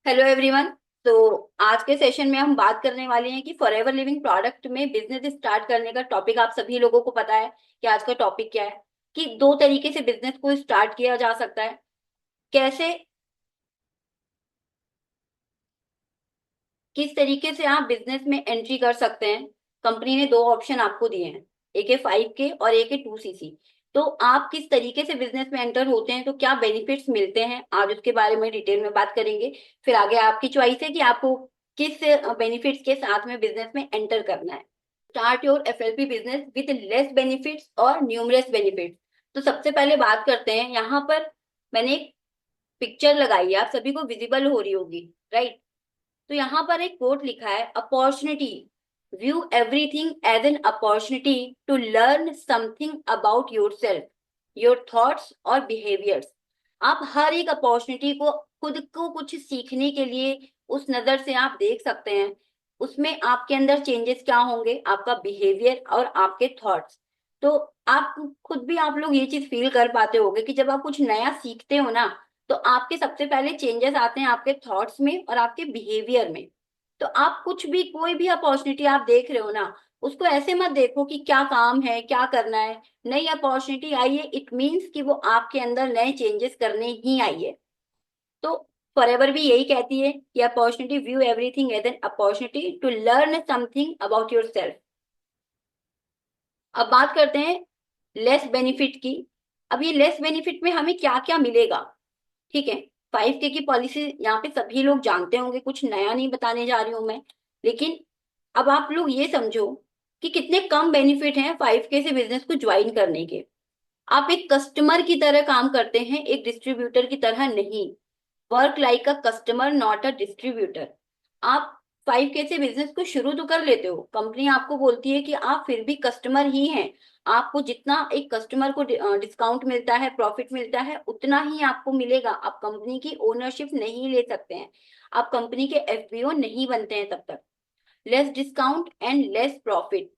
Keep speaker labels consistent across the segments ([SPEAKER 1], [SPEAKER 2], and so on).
[SPEAKER 1] Hello everyone. तो आज के सेशन में हम बात करने वाले हैं कि फॉरएवर लिविंग प्रोडक्ट में बिजनेस स्टार्ट करने का टॉपिक। आप सभी लोगों को पता है कि आज का टॉपिक क्या है, कि दो तरीके से बिजनेस को स्टार्ट किया जा सकता है। कैसे, किस तरीके से आप बिजनेस में एंट्री कर सकते हैं। कंपनी ने दो ऑप्शन आपको दिए हैं, एक है 5K और एक है 2CC। तो आप किस तरीके से बिजनेस में एंटर होते हैं, तो क्या बेनिफिट्स मिलते हैं, आज उसके बारे में डिटेल में बात करेंगे। फिर आगे आपकी चॉइस है कि आपको किस बेनिफिट्स के साथ में बिजनेस में एंटर करना है। Start your FLP business with less benefits और न्यूमरस बेनिफिट्स। तो सबसे पहले बात करते हैं, यहाँ पर मैंने एक पिक्चर लगाई है, आप सभी को विजिबल हो रही होगी, राइट। तो यहाँ पर एक कोट लिखा है, opportunity, view everything as an opportunity to learn something about yourself, your thoughts और बिहेवियर्स। आप हर एक अपॉर्चुनिटी को, खुद को कुछ सीखने के लिए उस नजर से आप देख सकते हैं। उसमें आपके अंदर चेंजेस क्या होंगे, आपका बिहेवियर और आपके थॉट्स। तो आप खुद भी, आप लोग ये चीज फील कर पाते होंगे कि जब आप कुछ नया सीखते हो ना, तो आपके सबसे पहले चेंजेस आते हैं आपके थॉट्स में और आपके बिहेवियर में। तो आप कुछ भी, कोई भी अपॉर्चुनिटी आप देख रहे हो ना, उसको ऐसे मत देखो कि क्या काम है, क्या करना है। नई अपॉर्चुनिटी आई है, इट मीन्स कि वो आपके अंदर नए चेंजेस करने ही आई है। तो फॉरएवर भी यही कहती है कि opportunity, view everything as an opportunity to learn something about yourself. अब बात करते हैं लेस बेनिफिट की। अब ये लेस बेनिफिट में हमें क्या क्या मिलेगा, ठीक है। 5K की पॉलिसी यहाँ पे सभी लोग जानते होंगे, कुछ नया नहीं बताने जा रही हूं मैं। लेकिन अब आप लोग ये समझो कि कितने कम बेनिफिट हैं 5K से बिजनेस को ज्वाइन करने के। आप एक कस्टमर की तरह काम करते हैं, एक डिस्ट्रीब्यूटर की तरह नहीं। Work like a customer not a distributor. आप 5K से बिजनेस को शुरू तो कर लेते हो, कंपनी आपको बोलती है कि आप फिर भी कस्टमर ही हैं। आपको जितना एक कस्टमर को डिस्काउंट मिलता है, प्रॉफिट मिलता है, उतना ही आपको मिलेगा। आप कंपनी की ओनरशिप नहीं ले सकते हैं, आप कंपनी के FBO नहीं बनते हैं तब तक। Less discount and less profit.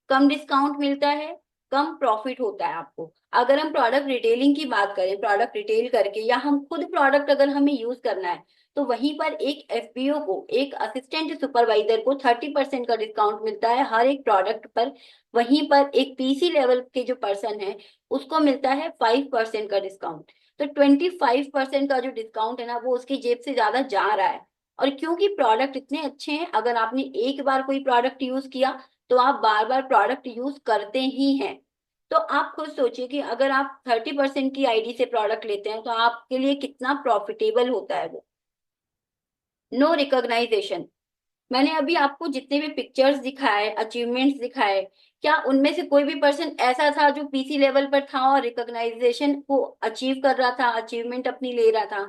[SPEAKER 1] Come discount मिलता है, कम प्रॉफिट होता है आपको। अगर हम प्रोडक्ट रिटेलिंग की बात करें, प्रोडक्ट रिटेल करके या हम खुद प्रोडक्ट अगर हमें यूज करना है, तो वहीं पर एक FBO को, एक असिस्टेंट सुपरवाइजर को 30% का डिस्काउंट मिलता है हर एक प्रोडक्ट पर। वहीं पर एक PC लेवल के जो पर्सन है, उसको मिलता है 5% का डिस्काउंट। तो 25% का जो डिस्काउंट है ना, वो उसकी जेब से ज्यादा जा रहा है। और क्योंकि प्रोडक्ट इतने अच्छे हैं, अगर आपने एक बार कोई प्रोडक्ट यूज किया, तो आप बार बार प्रोडक्ट यूज करते ही हैं। तो आप खुद सोचिए कि अगर आप 30% की ID से प्रोडक्ट लेते हैं, तो आपके लिए कितना प्रॉफिटेबल होता है वो। No recognization. मैंने अभी आपको जितने भी पिक्चर्स दिखाए, अचीवमेंट्स दिखाए, क्या उनमें से कोई भी पर्सन ऐसा था जो PC लेवल पर था और रिकॉग्नाइजेशन को अचीव कर रहा था, अचीवमेंट अपनी ले रहा था?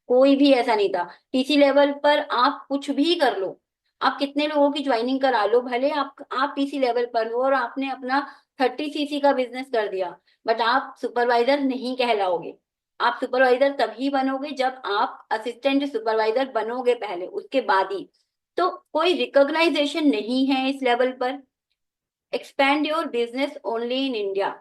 [SPEAKER 1] कोई भी ऐसा नहीं था। PC लेवल पर आप कुछ भी कर लो, आप कितने लोगों की ज्वाइनिंग करा लो, भले आप PC लेवल पर हो और आपने अपना 30cc का बिजनेस कर दिया, बट आप सुपरवाइजर नहीं कहलाओगे। आप सुपरवाइजर तभी बनोगे जब आप असिस्टेंट सुपरवाइजर बनोगे, पहले उसके बाद ही। तो कोई रिकॉग्नाइजेशन नहीं है इस लेवल पर। Expand your business only in India.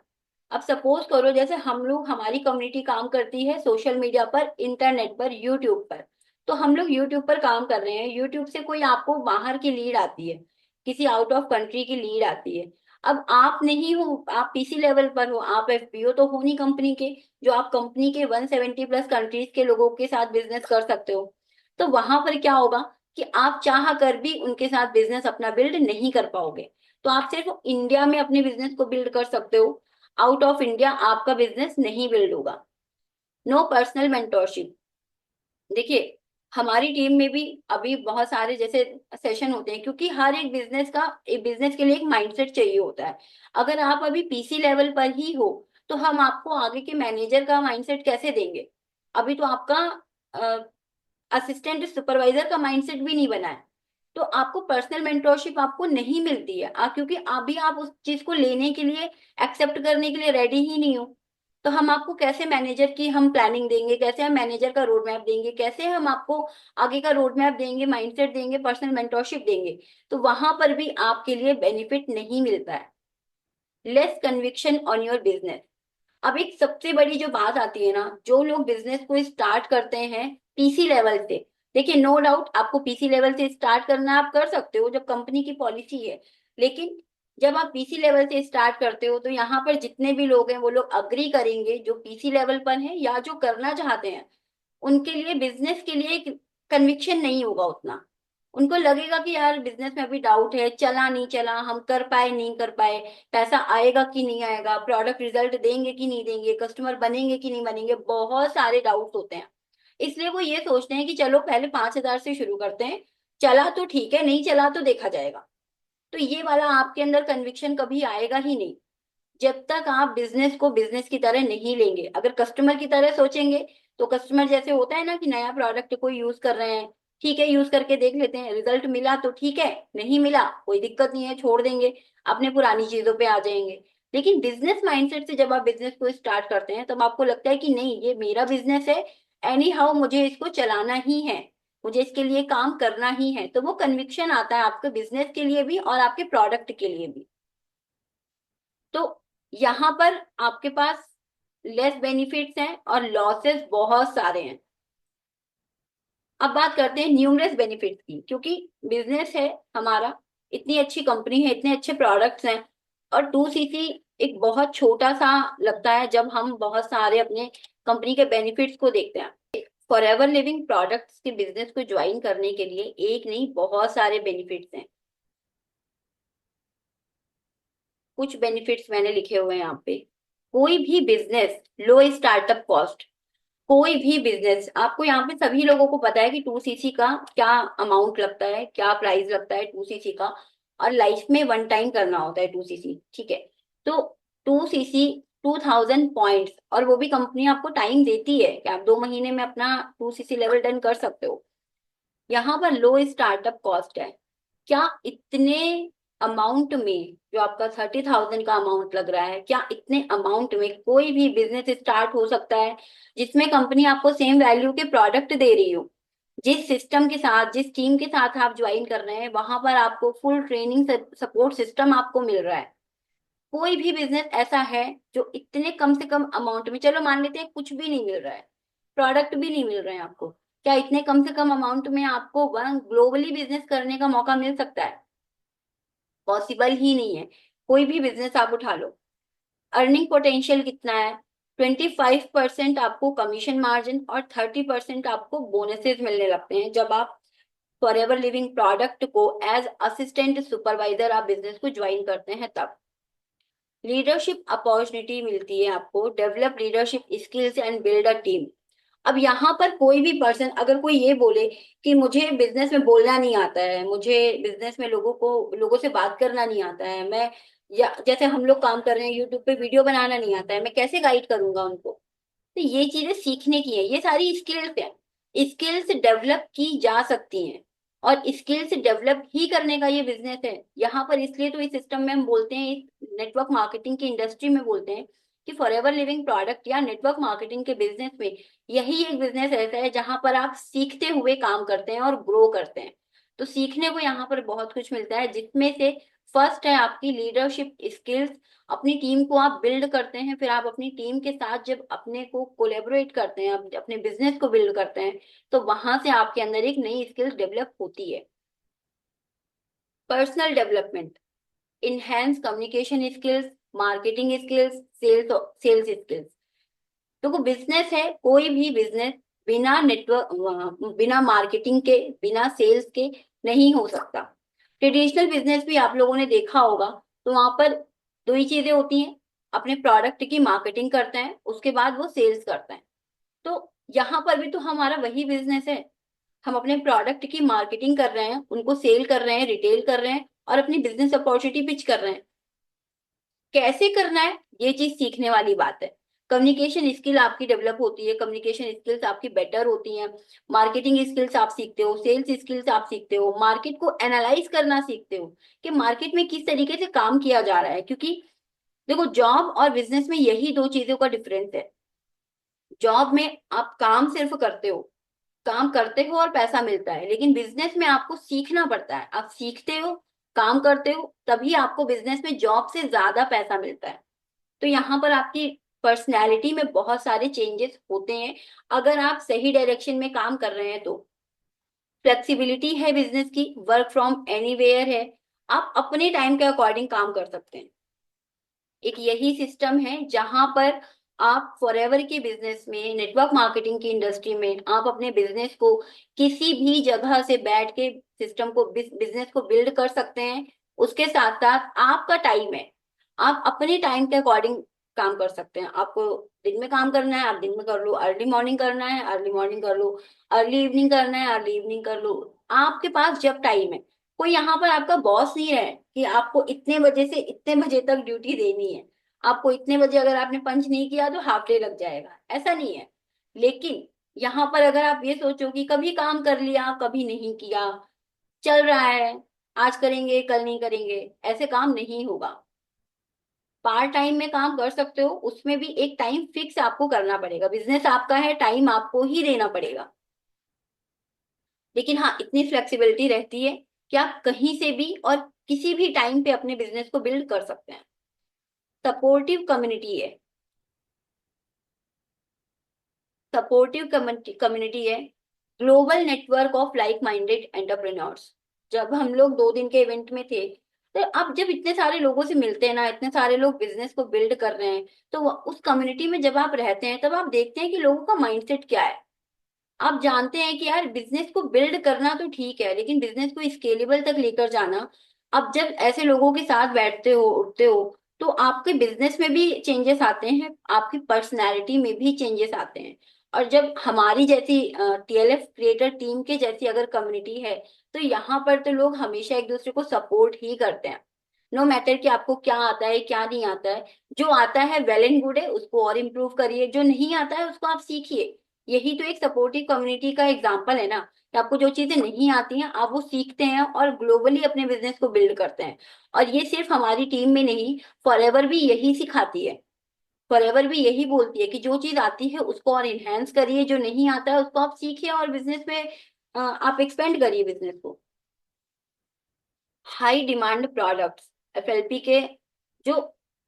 [SPEAKER 1] अब सपोज करो, जैसे हम लोग, हमारी कम्युनिटी काम करती है सोशल मीडिया पर, इंटरनेट पर, यूट्यूब पर। तो हम लोग यूट्यूब पर काम कर रहे हैं, यूट्यूब से कोई आपको बाहर की लीड आती है, किसी आउट ऑफ कंट्री की लीड आती है। अब आप नहीं हो, आप PC लेवल पर हो, आप FBO तो हो नहीं कंपनी के, जो आप कंपनी के 170+ कंट्रीज के लोगों के साथ बिजनेस कर सकते हो। तो वहां पर क्या होगा कि आप चाह कर भी उनके साथ बिजनेस अपना बिल्ड नहीं कर पाओगे। तो आप सिर्फ इंडिया में अपने बिजनेस को बिल्ड कर सकते हो, आउट ऑफ इंडिया आपका बिजनेस नहीं बिल्ड होगा। No personal mentorship. देखिए, हमारी टीम में भी अभी बहुत सारे जैसे सेशन होते हैं, क्योंकि हर एक बिजनेस का, एक बिजनेस के लिए एक माइंडसेट चाहिए होता है। अगर आप अभी PC लेवल पर ही हो, तो हम आपको आगे के मैनेजर का माइंडसेट कैसे देंगे? अभी तो आपका असिस्टेंट सुपरवाइजर का माइंडसेट भी नहीं बना है। तो आपको पर्सनल मेंटोरशिप आपको नहीं मिलती है, क्योंकि अभी आप उस चीज को लेने के लिए, एक्सेप्ट करने के लिए रेडी ही नहीं हो। तो हम आपको कैसे मैनेजर की हम प्लानिंग देंगे, कैसे हम मैनेजर का रोड मैप देंगे, कैसे हम आपको आगे का रोड मैप देंगे, माइंडसेट देंगे, पर्सनल मेंटोरशिप देंगे? तो वहां पर भी आपके लिए बेनिफिट नहीं मिलता है। Less conviction on your business. अब एक सबसे बड़ी जो बात आती है ना, जो लोग बिजनेस को स्टार्ट करते हैं PC लेवल से, देखिए, नो डाउट आपको पीसी लेवल से स्टार्ट करना है, आप कर सकते हो, जब कंपनी की पॉलिसी है। लेकिन जब आप पीसी लेवल से स्टार्ट करते हो तो यहाँ पर जितने भी लोग हैं वो लोग अग्री करेंगे, जो पीसी लेवल पर हैं या जो करना चाहते हैं, उनके लिए बिजनेस के लिए कन्विक्शन नहीं होगा उतना। उनको लगेगा कि यार बिजनेस में अभी डाउट है, चला नहीं चला, हम कर पाए नहीं कर पाए, पैसा आएगा कि नहीं आएगा, प्रोडक्ट रिजल्ट देंगे कि नहीं देंगे, कस्टमर बनेंगे कि नहीं बनेंगे, बहुत सारे डाउट होते हैं। इसलिए वो ये सोचते हैं कि चलो पहले 5,000 से शुरू करते हैं, चला तो ठीक है, नहीं चला तो देखा जाएगा। तो ये वाला आपके अंदर कन्विक्शन कभी आएगा ही नहीं, जब तक आप बिजनेस को बिजनेस की तरह नहीं लेंगे। अगर कस्टमर की तरह सोचेंगे तो कस्टमर जैसे होता है ना कि नया प्रोडक्ट कोई यूज कर रहे हैं, ठीक है यूज करके देख लेते हैं, रिजल्ट मिला तो ठीक है, नहीं मिला कोई दिक्कत नहीं है, छोड़ देंगे, अपने पुरानी चीजों पे आ जाएंगे। लेकिन बिजनेस माइंडसेट से जब आप बिजनेस को स्टार्ट करते हैं तब आपको लगता है कि नहीं, ये मेरा बिजनेस है, एनी हाउ मुझे इसको चलाना ही है, मुझे इसके लिए काम करना ही है। तो वो कन्विक्शन आता है आपके बिजनेस के लिए भी और आपके प्रोडक्ट के लिए भी। तो यहाँ पर आपके पास लेस बेनिफिट्स हैं और लॉसेस बहुत सारे हैं। अब बात करते हैं न्यूमरस बेनिफिट्स की, क्योंकि बिजनेस है हमारा, इतनी अच्छी कंपनी है, इतने अच्छे प्रोडक्ट्स हैं, और 2cc एक बहुत छोटा सा लगता है जब हम बहुत सारे अपने कंपनी के बेनिफिट्स को देखते हैं। फॉरएवर लिविंग प्रोडक्ट्स के बिजनेस को ज्वाइन करने के लिए एक नहीं बहुत सारे बेनिफिट्स हैं। कुछ बेनिफिट्स मैंने लिखे हुए हैं यहाँ पे। कोई भी बिजनेस, लो स्टार्टअप कॉस्ट। कोई भी बिजनेस, आपको यहाँ पे सभी लोगों को पता है कि 2cc का क्या अमाउंट लगता है, क्या प्राइस लगता है 2cc का, और लाइफ में वन टाइम करना होता है 2cc, ठीक है। तो 2cc 2,000 पॉइंट्स, और वो भी कंपनी आपको टाइम देती है कि आप 2 महीने में अपना 2cc लेवल डन कर सकते हो। यहाँ पर लो स्टार्टअप कॉस्ट है। क्या इतने अमाउंट में, जो आपका 30,000 का अमाउंट लग रहा है, क्या इतने अमाउंट में कोई भी बिजनेस स्टार्ट हो सकता है जिसमें कंपनी आपको सेम वैल्यू के प्रोडक्ट दे रही हो? जिस सिस्टम के साथ, जिस टीम के साथ आप ज्वाइन कर रहे हैं, वहां पर आपको फुल ट्रेनिंग सपोर्ट सिस्टम आपको मिल रहा है। कोई भी बिजनेस ऐसा है जो इतने कम से कम अमाउंट में, चलो मान लेते हैं कुछ भी नहीं मिल रहा है, प्रोडक्ट भी नहीं मिल रहे हैं आपको, क्या इतने कम से कम अमाउंट में आपको वन ग्लोबली बिजनेस करने का मौका मिल सकता है? पॉसिबल ही नहीं है। कोई भी बिजनेस आप उठा लो, अर्निंग पोटेंशियल कितना है? 25% आपको कमीशन मार्जिन और 30% आपको बोनसेस मिलने लगते हैं जब आप फॉरएवर लिविंग प्रोडक्ट को एज असिस्टेंट सुपरवाइजर आप बिजनेस को ज्वाइन करते हैं तब। लीडरशिप अपॉर्चुनिटी मिलती है आपको, develop leadership skills and build a team. अब यहाँ पर कोई भी पर्सन अगर कोई ये बोले कि मुझे बिजनेस में बोलना नहीं आता है, मुझे बिजनेस में लोगों से बात करना नहीं आता है, मैं, या जैसे हम लोग काम कर रहे हैं यूट्यूब पे वीडियो बनाना नहीं आता है, मैं कैसे गाइड करूंगा उनको? तो ये चीजें सीखने की है, ये सारी स्किल्स हैं, स्किल्स डेवलप की जा सकती हैं, और स्किल्स डेवलप ही करने का ये बिजनेस है यहाँ पर। इसलिए तो इस सिस्टम में हम बोलते हैं, इस नेटवर्क मार्केटिंग की इंडस्ट्री में बोलते हैं कि फॉरएवर लिविंग प्रोडक्ट या नेटवर्क मार्केटिंग के बिजनेस में यही एक बिजनेस ऐसा है जहां पर आप सीखते हुए काम करते हैं और ग्रो करते हैं। तो सीखने को यहाँ पर बहुत कुछ मिलता है, जिसमें से फर्स्ट है आपकी लीडरशिप स्किल्स। अपनी टीम को आप बिल्ड करते हैं, फिर आप अपनी टीम के साथ जब अपने को कोलेबोरेट करते हैं, अपने बिजनेस को बिल्ड करते हैं, तो वहां से आपके अंदर एक नई स्किल्स डेवलप होती है। Personal development, enhance communication skills, marketing skills, sales skills. देखो, बिजनेस है, कोई भी बिजनेस बिना नेटवर्क, बिना मार्केटिंग के, बिना सेल्स के नहीं हो सकता। ट्रेडिशनल बिजनेस भी आप लोगों ने देखा होगा, तो वहां पर दो ही चीजें होती हैं, अपने प्रोडक्ट की मार्केटिंग करते हैं, उसके बाद वो सेल्स करते हैं। तो यहाँ पर भी तो हमारा वही बिजनेस है, हम अपने प्रोडक्ट की मार्केटिंग कर रहे हैं, उनको सेल कर रहे हैं, रिटेल कर रहे हैं, और अपनी बिजनेस अपॉर्चुनिटी पिच कर रहे हैं। कैसे करना है, ये चीज सीखने वाली बात है। कम्युनिकेशन स्किल आपकी डेवलप होती है, कम्युनिकेशन स्किल्स आपकी बेटर होती हैं, मार्केटिंग स्किल्स आप सीखते हो, सेल्स स्किल्स आप सीखते हो, मार्केट को एनालाइज करना सीखते हो कि मार्केट में किस तरीके से काम किया जा रहा है। क्योंकि देखो, जॉब और बिजनेस में यही दो चीजों का डिफरेंस है। जॉब में आप काम सिर्फ करते हो, काम करते हो और पैसा मिलता है, लेकिन बिजनेस में आपको सीखना पड़ता है, आप सीखते हो, काम करते हो, तभी आपको बिजनेस में जॉब से ज्यादा पैसा मिलता है। तो यहाँ पर आपकी पर्सनैलिटी में बहुत सारे चेंजेस होते हैं, अगर आप सही डायरेक्शन में काम कर रहे हैं तो। फ्लेक्सिबिलिटी है बिजनेस की, वर्क फ्रॉम एनीवेयर है, आप अपने टाइम के अकॉर्डिंग काम कर सकते हैं। एक यही सिस्टम है जहां पर आप फॉरएवर के बिजनेस में, नेटवर्क मार्केटिंग की इंडस्ट्री में आप अपने बिजनेस को किसी भी जगह से बैठ के सिस्टम को, बिजनेस को बिल्ड कर सकते हैं। उसके साथ साथ आपका टाइम है, आप अपने टाइम के अकॉर्डिंग काम कर सकते हैं। आपको दिन में काम करना है, आप दिन में कर लो, अर्ली मॉर्निंग करना है अर्ली मॉर्निंग कर लो, अर्ली इवनिंग करना है अर्ली इवनिंग कर लो, आपके पास जब टाइम है। कोई यहाँ पर आपका बॉस नहीं है कि आपको इतने बजे से इतने बजे तक ड्यूटी देनी है, आपको इतने बजे अगर आपने पंच नहीं किया तो हाफ डे लग जाएगा, ऐसा नहीं है। लेकिन यहाँ पर अगर आप ये सोचो कि कभी काम कर लिया कभी नहीं किया, चल रहा है, आज करेंगे कल नहीं करेंगे, ऐसे काम नहीं होगा। पार्ट टाइम में काम कर सकते हो, उसमें भी एक टाइम फिक्स आपको करना पड़ेगा, बिजनेस आपका है, टाइम आपको ही देना पड़ेगा। लेकिन हाँ, इतनी फ्लेक्सिबिलिटी रहती है कि आप कहीं से भी और किसी भी टाइम पे अपने बिजनेस को बिल्ड कर सकते हैं। सपोर्टिव कम्युनिटी है, सपोर्टिव कम्युनिटी है, global network of like minded entrepreneurs. जब हम लोग 2 दिन के इवेंट में थे, तो अब जब इतने सारे लोगों से मिलते हैं ना, इतने सारे लोग बिजनेस को बिल्ड कर रहे हैं, तो उस कम्युनिटी में जब आप रहते हैं तब आप देखते हैं कि लोगों का माइंडसेट क्या है। आप जानते हैं कि यार बिजनेस को बिल्ड करना तो ठीक है, लेकिन बिजनेस को स्केलेबल तक लेकर जाना, अब जब ऐसे लोगों के साथ बैठते हो उठते हो, तो आपके बिजनेस में भी चेंजेस आते हैं, आपकी पर्सनैलिटी में भी चेंजेस आते हैं। और जब हमारी जैसी टीएलएफ क्रिएटर टीम के जैसी अगर कम्युनिटी है, तो यहाँ पर तो लोग हमेशा एक दूसरे को सपोर्ट ही करते हैं। नो मैटर कि आपको क्या आता है क्या नहीं आता है, जो आता है वेल एंड गुड है, उसको और इम्प्रूव करिए, जो नहीं आता है उसको आप सीखिए। यही तो एक सपोर्टिव कम्युनिटी का एग्जाम्पल है ना, कि आपको जो चीजें नहीं आती हैं आप वो सीखते हैं और ग्लोबली अपने बिजनेस को बिल्ड करते हैं। और ये सिर्फ हमारी टीम में नहीं, फॉरएवर भी यही सिखाती है। फॉरएवर भी यही बोलती है कि जो चीज आती है उसको और इनहेंस करिए, जो नहीं आता है उसको आप सीखिए और बिजनेस में आप एक्सपेंड करिए बिजनेस को। हाई डिमांड प्रोडक्ट्स, एफएलपी के जो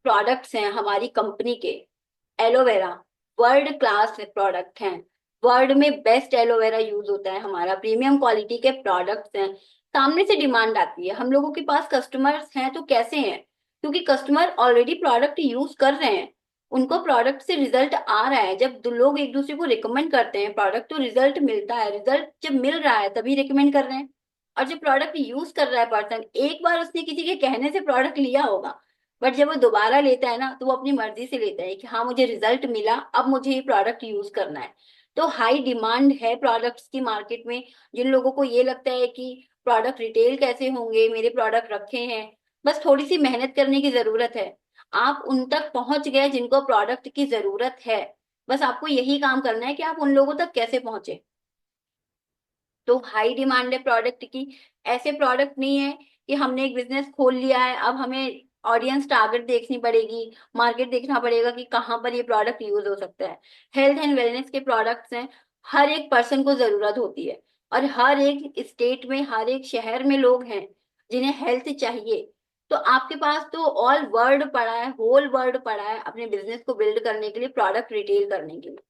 [SPEAKER 1] प्रोडक्ट्स हैं हमारी कंपनी के, एलोवेरा वर्ल्ड क्लास प्रोडक्ट हैं, वर्ल्ड में बेस्ट एलोवेरा यूज होता है हमारा, प्रीमियम क्वालिटी के प्रोडक्ट्स हैं। सामने से डिमांड आती है, हम लोगों के पास कस्टमर्स हैं तो कैसे हैं, क्योंकि कस्टमर ऑलरेडी प्रोडक्ट यूज कर रहे हैं, उनको प्रोडक्ट से रिजल्ट आ रहा है। जब दो लोग एक दूसरे को रिकमेंड करते हैं प्रोडक्ट, तो रिजल्ट मिलता है, रिजल्ट जब मिल रहा है तभी रिकमेंड कर रहे हैं। और जो प्रोडक्ट यूज कर रहा है पर्सन, एक बार उसने किसी के कहने से प्रोडक्ट लिया होगा, बट जब वो दोबारा लेता है ना, तो वो अपनी मर्जी से लेता है कि हाँ मुझे रिजल्ट मिला, अब मुझे ये प्रोडक्ट यूज करना है। तो हाई डिमांड है प्रोडक्ट्स की मार्केट में। जिन लोगों को ये लगता है कि प्रोडक्ट रिटेल कैसे होंगे, मेरे प्रोडक्ट रखे हैं, बस थोड़ी सी मेहनत करने की जरूरत है, आप उन तक पहुंच गए जिनको प्रोडक्ट की जरूरत है। बस आपको यही काम करना है कि आप उन लोगों तक कैसे पहुंचे। तो हाई डिमांड है प्रोडक्ट की। ऐसे प्रोडक्ट नहीं है कि हमने एक बिजनेस खोल लिया है, अब हमें ऑडियंस टारगेट देखनी पड़ेगी, मार्केट देखना पड़ेगा कि कहाँ पर ये प्रोडक्ट यूज हो सकता है। हेल्थ एंड वेलनेस के प्रोडक्ट्स हैं, हर एक पर्सन को जरूरत होती है, और हर एक स्टेट में हर एक शहर में लोग हैं जिन्हें हेल्थ चाहिए। तो आपके पास तो ऑल वर्ल्ड पड़ा है, होल वर्ल्ड पड़ा है अपने बिजनेस को बिल्ड करने के लिए, प्रोडक्ट रिटेल करने के लिए।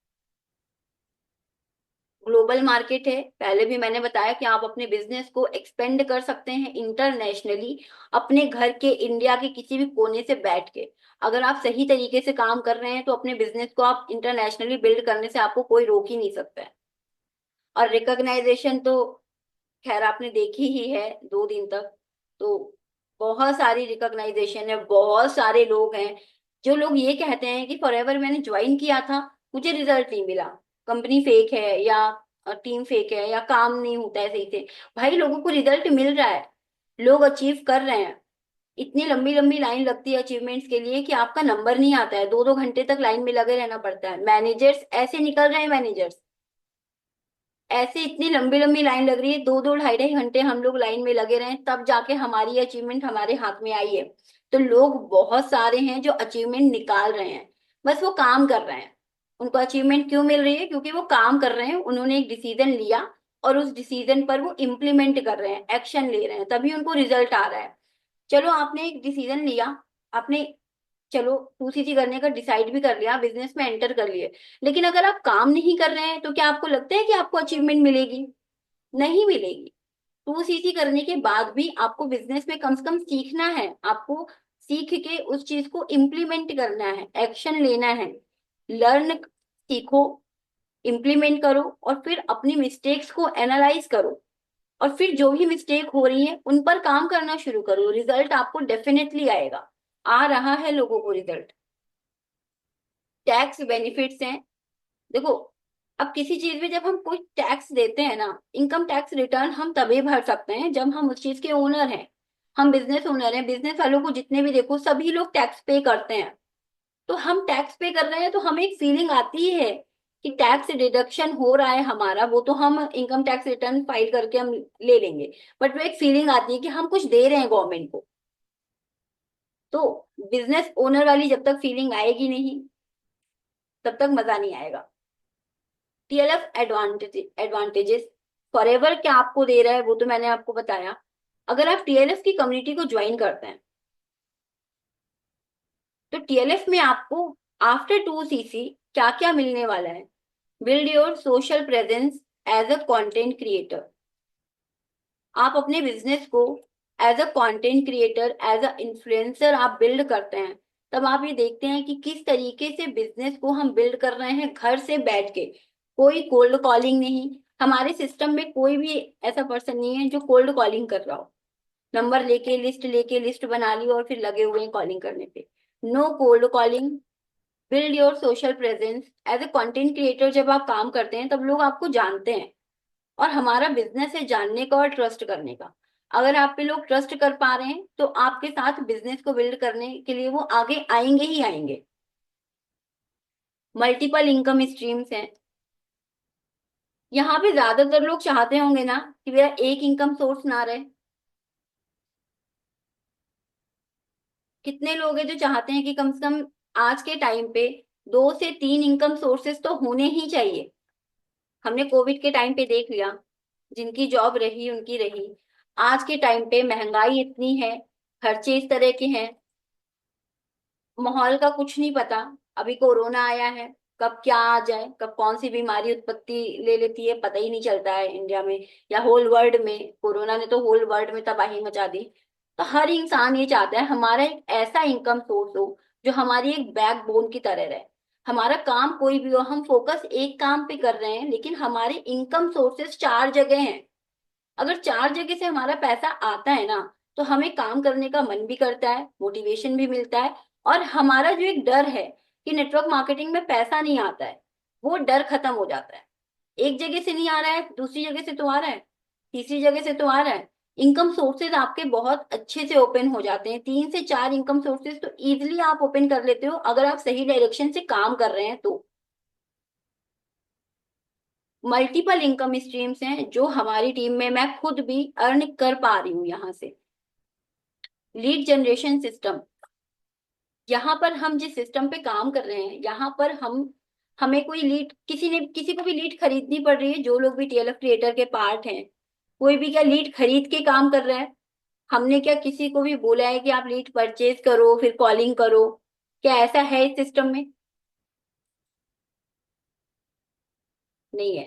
[SPEAKER 1] ग्लोबल मार्केट है, पहले भी मैंने बताया कि आप अपने बिजनेस को एक्सपेंड कर सकते हैं इंटरनेशनली, अपने घर के इंडिया के किसी भी कोने से बैठ के। अगर आप सही तरीके से काम कर रहे हैं तो अपने बिजनेस को आप इंटरनेशनली बिल्ड करने से आपको कोई रोक ही नहीं सकता है। और रिकॉग्नाइजेशन तो खैर आपने देखी ही है 2 दिन तक, तो बहुत सारी रिकॉग्नाइजेशन है, बहुत सारे लोग हैं। जो लोग ये कहते हैं कि फॉरएवर मैंने ज्वाइन किया था, मुझे रिजल्ट नहीं मिला, कंपनी फेक है या टीम फेक है या काम नहीं होता है सही से, भाई लोगों को रिजल्ट मिल रहा है, लोग अचीव कर रहे हैं। इतनी लंबी लंबी लाइन लगती है अचीवमेंट्स के लिए कि आपका नंबर नहीं आता है, 2-2 घंटे तक लाइन में लगे रहना पड़ता है। मैनेजर्स ऐसे निकल रहे हैं, मैनेजर्स ऐसे इतनी लंबी लंबी लाइन लग रही है, 2-2 ढाई-ढाई घंटे हम लोग लाइन में लगे रहे तब जाके हमारी अचीवमेंट हमारे हाथ में आई है। तो लोग बहुत सारे हैं जो अचीवमेंट निकाल रहे हैं, बस वो काम कर रहे हैं। उनको अचीवमेंट क्यों मिल रही है, क्योंकि वो काम कर रहे हैं, उन्होंने एक डिसीजन लिया और उस डिसीजन पर वो इम्प्लीमेंट कर रहे हैं, एक्शन ले रहे हैं, तभी उनको रिजल्ट आ रहा है। चलो आपने एक डिसीजन लिया, आपने चलो 2CC करने का डिसाइड भी कर लिया, बिजनेस में एंटर कर लिए, लेकिन अगर आप काम नहीं कर रहे हैं तो क्या आपको लगता है कि आपको अचीवमेंट मिलेगी? नहीं मिलेगी। 2 CC करने के बाद भी आपको बिजनेस में कम से कम सीखना है, आपको सीख के उस चीज को इम्प्लीमेंट करना है, एक्शन लेना है। लर्न, सीखो, इम्प्लीमेंट करो, और फिर अपनी मिस्टेक्स को एनालाइज करो, और फिर जो भी मिस्टेक हो रही है उन पर काम करना शुरू करो। रिजल्ट आपको डेफिनेटली आएगा, आ रहा है लोगों को रिजल्ट। टैक्स बेनिफिट्स हैं, देखो, अब किसी चीज में जब हम कोई टैक्स देते हैं ना, इनकम टैक्स रिटर्न हम तभी भर सकते हैं जब हम उस चीज के ओनर हैं। हम बिजनेस ओनर हैं, बिजनेस वालों को जितने भी देखो सभी लोग टैक्स पे करते हैं। तो हम टैक्स पे कर रहे हैं तो हमें एक फीलिंग आती ही है कि टैक्स डिडक्शन हो रहा है हमारा, वो तो हम इनकम टैक्स रिटर्न फाइल करके हम ले लेंगे। बट वो एक फीलिंग आती है कि हम कुछ दे रहे हैं गवर्नमेंट को। तो बिजनेस ओनर वाली जब तक फीलिंग आएगी नहीं, तब तक मजा नहीं आएगा। TLF एडवांटेजेस फॉरएवर क्या आपको दे रहा है वो तो मैंने आपको बताया। अगर आप TLF की कम्युनिटी को ज्वाइन करते हैं, तो TLF में आपको आफ्टर 2 CC क्या क्या मिलने वाला है। Build your social presence as a content creator. आप अपने बिजनेस को as a content creator, as a influencer आप बिल्ड करते हैं। तब आप ये देखते हैं कि किस तरीके से बिजनेस को हम बिल्ड कर रहे हैं घर से बैठ के। कोई कोल्ड कॉलिंग नहीं, हमारे सिस्टम में कोई भी ऐसा पर्सन नहीं है जो कोल्ड कॉलिंग कर रहा हो। नंबर लेके लिस्ट बना ली और फिर लगे हुए हैं कॉलिंग करने पे। No cold calling. Build your social presence as a content creator. जब आप काम करते हैं तब लोग आपको जानते हैं, और हमारा बिजनेस है जानने का और ट्रस्ट करने का। अगर आप पे लोग ट्रस्ट कर पा रहे हैं तो आपके साथ बिजनेस को बिल्ड करने के लिए वो आगे आएंगे ही आएंगे। मल्टीपल इनकम स्ट्रीम्स हैं। यहाँ पे ज्यादातर लोग चाहते होंगे ना कि मेरा एक इनकम सोर्स ना रहे। कितने लोग हैं जो चाहते हैं कि कम से कम आज के टाइम पे 2 से 3 इनकम सोर्सेस तो होने ही चाहिए। हमने कोविड के टाइम पे देख लिया, जिनकी जॉब रही उनकी रही। आज के टाइम पे महंगाई इतनी है, खर्चे इस तरह के हैं, माहौल का कुछ नहीं पता। अभी कोरोना आया है, कब क्या आ जाए, कब कौन सी बीमारी उत्पत्ति ले लेती है पता ही नहीं चलता है इंडिया में या होल वर्ल्ड में। कोरोना ने तो होल वर्ल्ड में तबाही मचा दी। तो हर इंसान ये चाहता है हमारा एक ऐसा इनकम सोर्स हो जो हमारी एक बैकबोन की तरह रहे। हमारा काम कोई भी हो, हम फोकस एक काम पे कर रहे हैं लेकिन हमारे इनकम सोर्सेस 4 जगह हैं। अगर 4 जगह से हमारा पैसा आता है ना, तो हमें काम करने का मन भी करता है, मोटिवेशन भी मिलता है। और हमारा जो एक डर है कि नेटवर्क मार्केटिंग में पैसा नहीं आता है, वो डर खत्म हो जाता है। एक जगह से नहीं आ रहा है, दूसरी जगह से तो आ रहा है, तीसरी जगह से तो आ रहा है। इनकम सोर्सेज आपके बहुत अच्छे से ओपन हो जाते हैं। 3 से 4 इनकम सोर्सेज तो इजिली आप ओपन कर लेते हो अगर आप सही डायरेक्शन से काम कर रहे हैं तो। मल्टीपल इनकम स्ट्रीम्स हैं जो हमारी टीम में मैं खुद भी अर्न कर पा रही हूँ यहाँ से। लीड जनरेशन सिस्टम, यहाँ पर हम जिस सिस्टम पे काम कर रहे हैं, यहाँ पर हमें कोई लीड, किसी को भी लीड खरीदनी पड़ रही है। जो लोग भी TLF क्रिएटर के पार्ट हैं, कोई भी क्या लीड खरीद के काम कर रहा है? हमने क्या किसी को भी बोला है कि आप लीड परचेज करो फिर कॉलिंग करो? क्या ऐसा है इस सिस्टम में? नहीं है,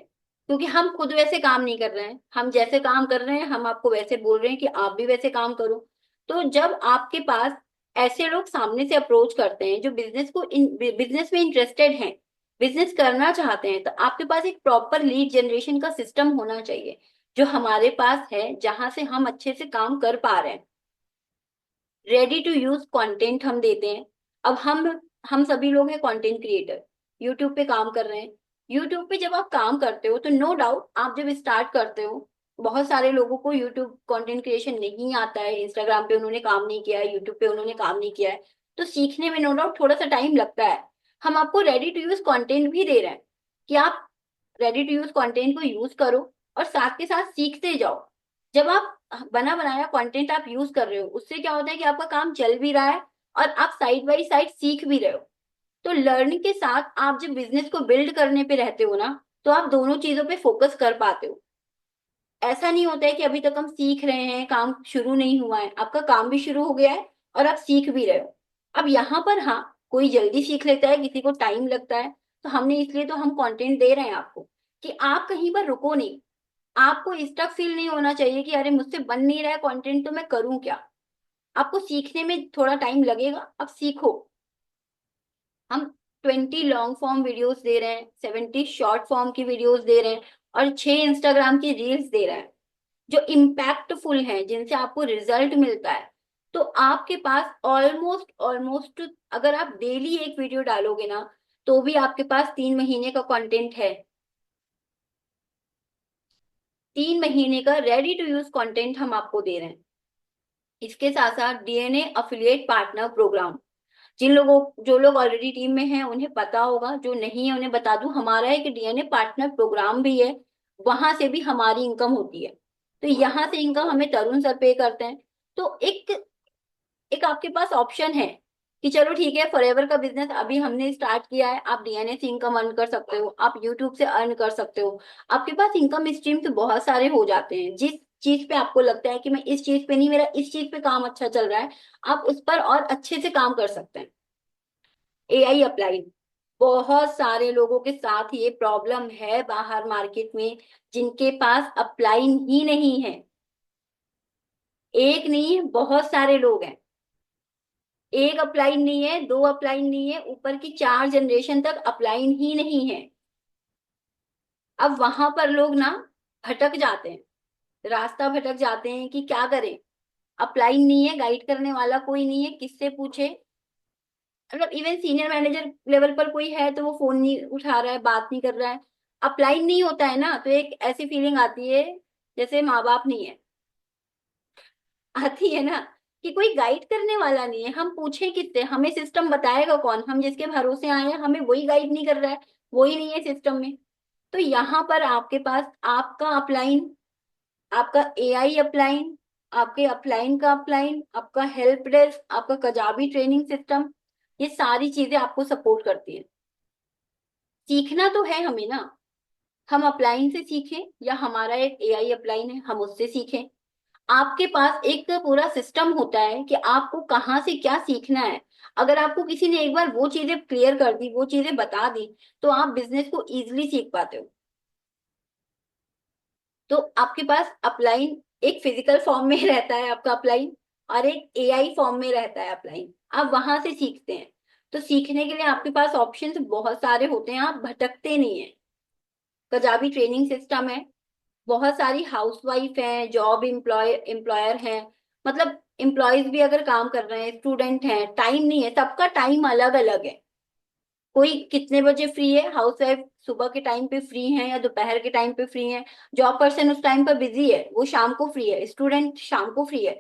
[SPEAKER 1] क्योंकि हम खुद वैसे काम नहीं कर रहे हैं। हम जैसे काम कर रहे हैं हम आपको वैसे बोल रहे हैं कि आप भी वैसे काम करो। तो जब आपके पास ऐसे लोग सामने से अप्रोच करते हैं जो बिजनेस में इंटरेस्टेड हैं, बिजनेस करना चाहते हैं, तो आपके पास एक प्रॉपर लीड जनरेशन का सिस्टम होना चाहिए जो हमारे पास है, जहां से हम अच्छे से काम कर पा रहे हैं। रेडी टू यूज कंटेंट हम देते हैं। अब हम सभी लोग हैं कंटेंट क्रिएटर, यूट्यूब पे काम कर रहे हैं। यूट्यूब पे जब आप काम करते हो तो नो डाउट आप जब स्टार्ट करते हो, बहुत सारे लोगों को यूट्यूब कंटेंट क्रिएशन नहीं आता है। इंस्टाग्राम पे उन्होंने काम नहीं किया है, यूट्यूब पे उन्होंने काम नहीं किया है, तो सीखने में नो डाउट थोड़ा सा टाइम लगता है। हम आपको रेडी टू यूज कंटेंट भी दे रहे हैं कि आप रेडी टू यूज कंटेंट को यूज करो और साथ के साथ सीखते जाओ। जब आप बना बनाया कंटेंट आप यूज कर रहे हो, उससे क्या होता है कि आपका काम चल भी रहा है और आप साइड बाय साइड सीख भी रहे हो। तो लर्निंग के साथ आप जब बिजनेस को बिल्ड करने पे रहते हो ना, तो आप दोनों चीजों पे फोकस कर पाते हो। ऐसा नहीं होता है कि अभी तक हम सीख रहे हैं, काम शुरू नहीं हुआ है। आपका काम भी शुरू हो गया है और आप सीख भी रहे हो। अब यहाँ पर हाँ, कोई जल्दी सीख लेता है, किसी को टाइम लगता है। तो हमने इसलिए तो हम कंटेंट दे रहे हैं आपको कि आप कहीं पर रुको नहीं। आपको स्टक फील नहीं होना चाहिए कि अरे मुझसे बन नहीं रहा है कंटेंट तो मैं करूं क्या। आपको सीखने में थोड़ा टाइम लगेगा, अब सीखो। हम 20 लॉन्ग फॉर्म वीडियोस दे रहे हैं, 70 शॉर्ट फॉर्म की वीडियोस दे रहे हैं, और 6 इंस्टाग्राम की रील्स दे रहे हैं जो इम्पैक्टफुल हैं, जिनसे आपको रिजल्ट मिलता है। तो आपके पास ऑलमोस्ट ऑलमोस्ट, अगर आप डेली एक वीडियो डालोगे ना, तो भी आपके पास 3 महीने का कंटेंट है। 3 महीने का रेडी टू यूज कंटेंट हम आपको दे रहे हैं। इसके साथ साथ डीएनए अफिलिएट पार्टनर प्रोग्राम, जिन लोगों जो लोग ऑलरेडी टीम में हैं उन्हें पता होगा, जो नहीं है उन्हें बता दूं, हमारा एक डीएनए पार्टनर प्रोग्राम भी है। वहां से भी हमारी इनकम होती है। तो यहाँ से इनकम हमें तरुण सर पे करते हैं। तो एक एक आपके पास ऑप्शन है कि चलो ठीक है, फॉरएवर का बिजनेस अभी हमने स्टार्ट किया है, आप डीएनए से इनकम अर्न कर सकते हो, आप यूट्यूब से अर्न कर सकते हो। आपके पास इनकम स्ट्रीम तो बहुत सारे हो जाते हैं। जिस चीज पे आपको लगता है कि मैं इस चीज पे नहीं, मेरा इस चीज पे काम अच्छा चल रहा है, आप उस पर और अच्छे से काम कर सकते हैं। एआई अप्लाई, बहुत सारे लोगों के साथ ये प्रॉब्लम है बाहर मार्केट में, जिनके पास अपलाइन ही नहीं है। एक नहीं है, बहुत सारे लोग हैं। एक अपलाइन नहीं है, दो अपलाइन नहीं है, ऊपर की 4 जनरेशन तक अपलाइन ही नहीं है। अब वहां पर लोग ना भटक जाते हैं, रास्ता भटक जाते हैं कि क्या करें। अपलाइन नहीं है, गाइड करने वाला कोई नहीं है, किससे पूछे। मतलब इवन सीनियर मैनेजर लेवल पर कोई है तो वो फोन नहीं उठा रहा है, बात नहीं कर रहा है। अपलाइन नहीं होता है ना, तो एक ऐसी फीलिंग आती है जैसे माँ बाप नहीं है। आती है ना, कि कोई गाइड करने वाला नहीं है। हम पूछे किससे, हमें सिस्टम बताएगा कौन, हम जिसके भरोसे आए हैं हमें वही गाइड नहीं कर रहा है, वही नहीं है सिस्टम में। तो यहाँ पर आपके पास आपका अपलाइन, आपका एआई अपलाइन, आपके अपलाइन का अपलाइन, आपका हेल्प डेस्क, आपका कजाबी ट्रेनिंग सिस्टम, ये सारी चीजें आपको सपोर्ट करती है। सीखना तो है हमें ना, हम अपलाइन से सीखें या हमारा एक एआई अपलाइन है हम उससे सीखें। आपके पास एक पूरा सिस्टम होता है कि आपको कहाँ से क्या सीखना है। अगर आपको किसी ने एक बार वो चीजें क्लियर कर दी, वो चीजें बता दी, तो आप बिजनेस को इजीली सीख पाते हो। तो आपके पास अपलाइन एक फिजिकल फॉर्म में रहता है आपका अपलाइन, और एक एआई फॉर्म में रहता है अपलाइन। आप वहां से सीखते हैं। तो सीखने के लिए आपके पास ऑप्शंस बहुत सारे होते हैं, आप भटकते नहीं है। कजाबी ट्रेनिंग सिस्टम है। बहुत सारी हाउसवाइफ हैं, जॉब एम्प्लॉयर हैं, मतलब एम्प्लॉयज भी अगर काम कर रहे हैं, स्टूडेंट हैं, टाइम नहीं है, सबका टाइम अलग अलग है। कोई कितने बजे फ्री है, हाउसवाइफ सुबह के टाइम पे फ्री है या दोपहर के टाइम पे फ्री है, जॉब पर्सन उस टाइम पर बिजी है, वो शाम को फ्री है, स्टूडेंट शाम को फ्री है।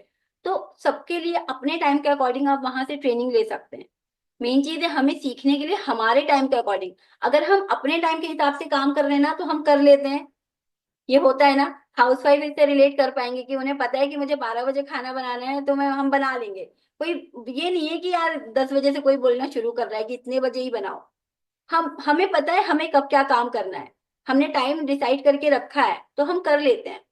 [SPEAKER 1] तो सबके लिए अपने टाइम के अकॉर्डिंग आप वहां से ट्रेनिंग ले सकते हैं। मेन चीज है हमें सीखने के लिए हमारे टाइम के अकॉर्डिंग। अगर हम अपने टाइम के हिसाब से काम कर रहे हैं ना, तो हम कर लेते हैं। ये होता है ना, हाउसवाइफ इससे रिलेट कर पाएंगे कि उन्हें पता है कि मुझे 12 बजे खाना बनाना है, तो मैं हम बना लेंगे। कोई ये नहीं है कि यार 10 बजे से कोई बोलना शुरू कर रहा है कि इतने बजे ही बनाओ। हम हमें पता है हमें कब क्या काम करना है, हमने टाइम डिसाइड करके रखा है, तो हम कर लेते हैं।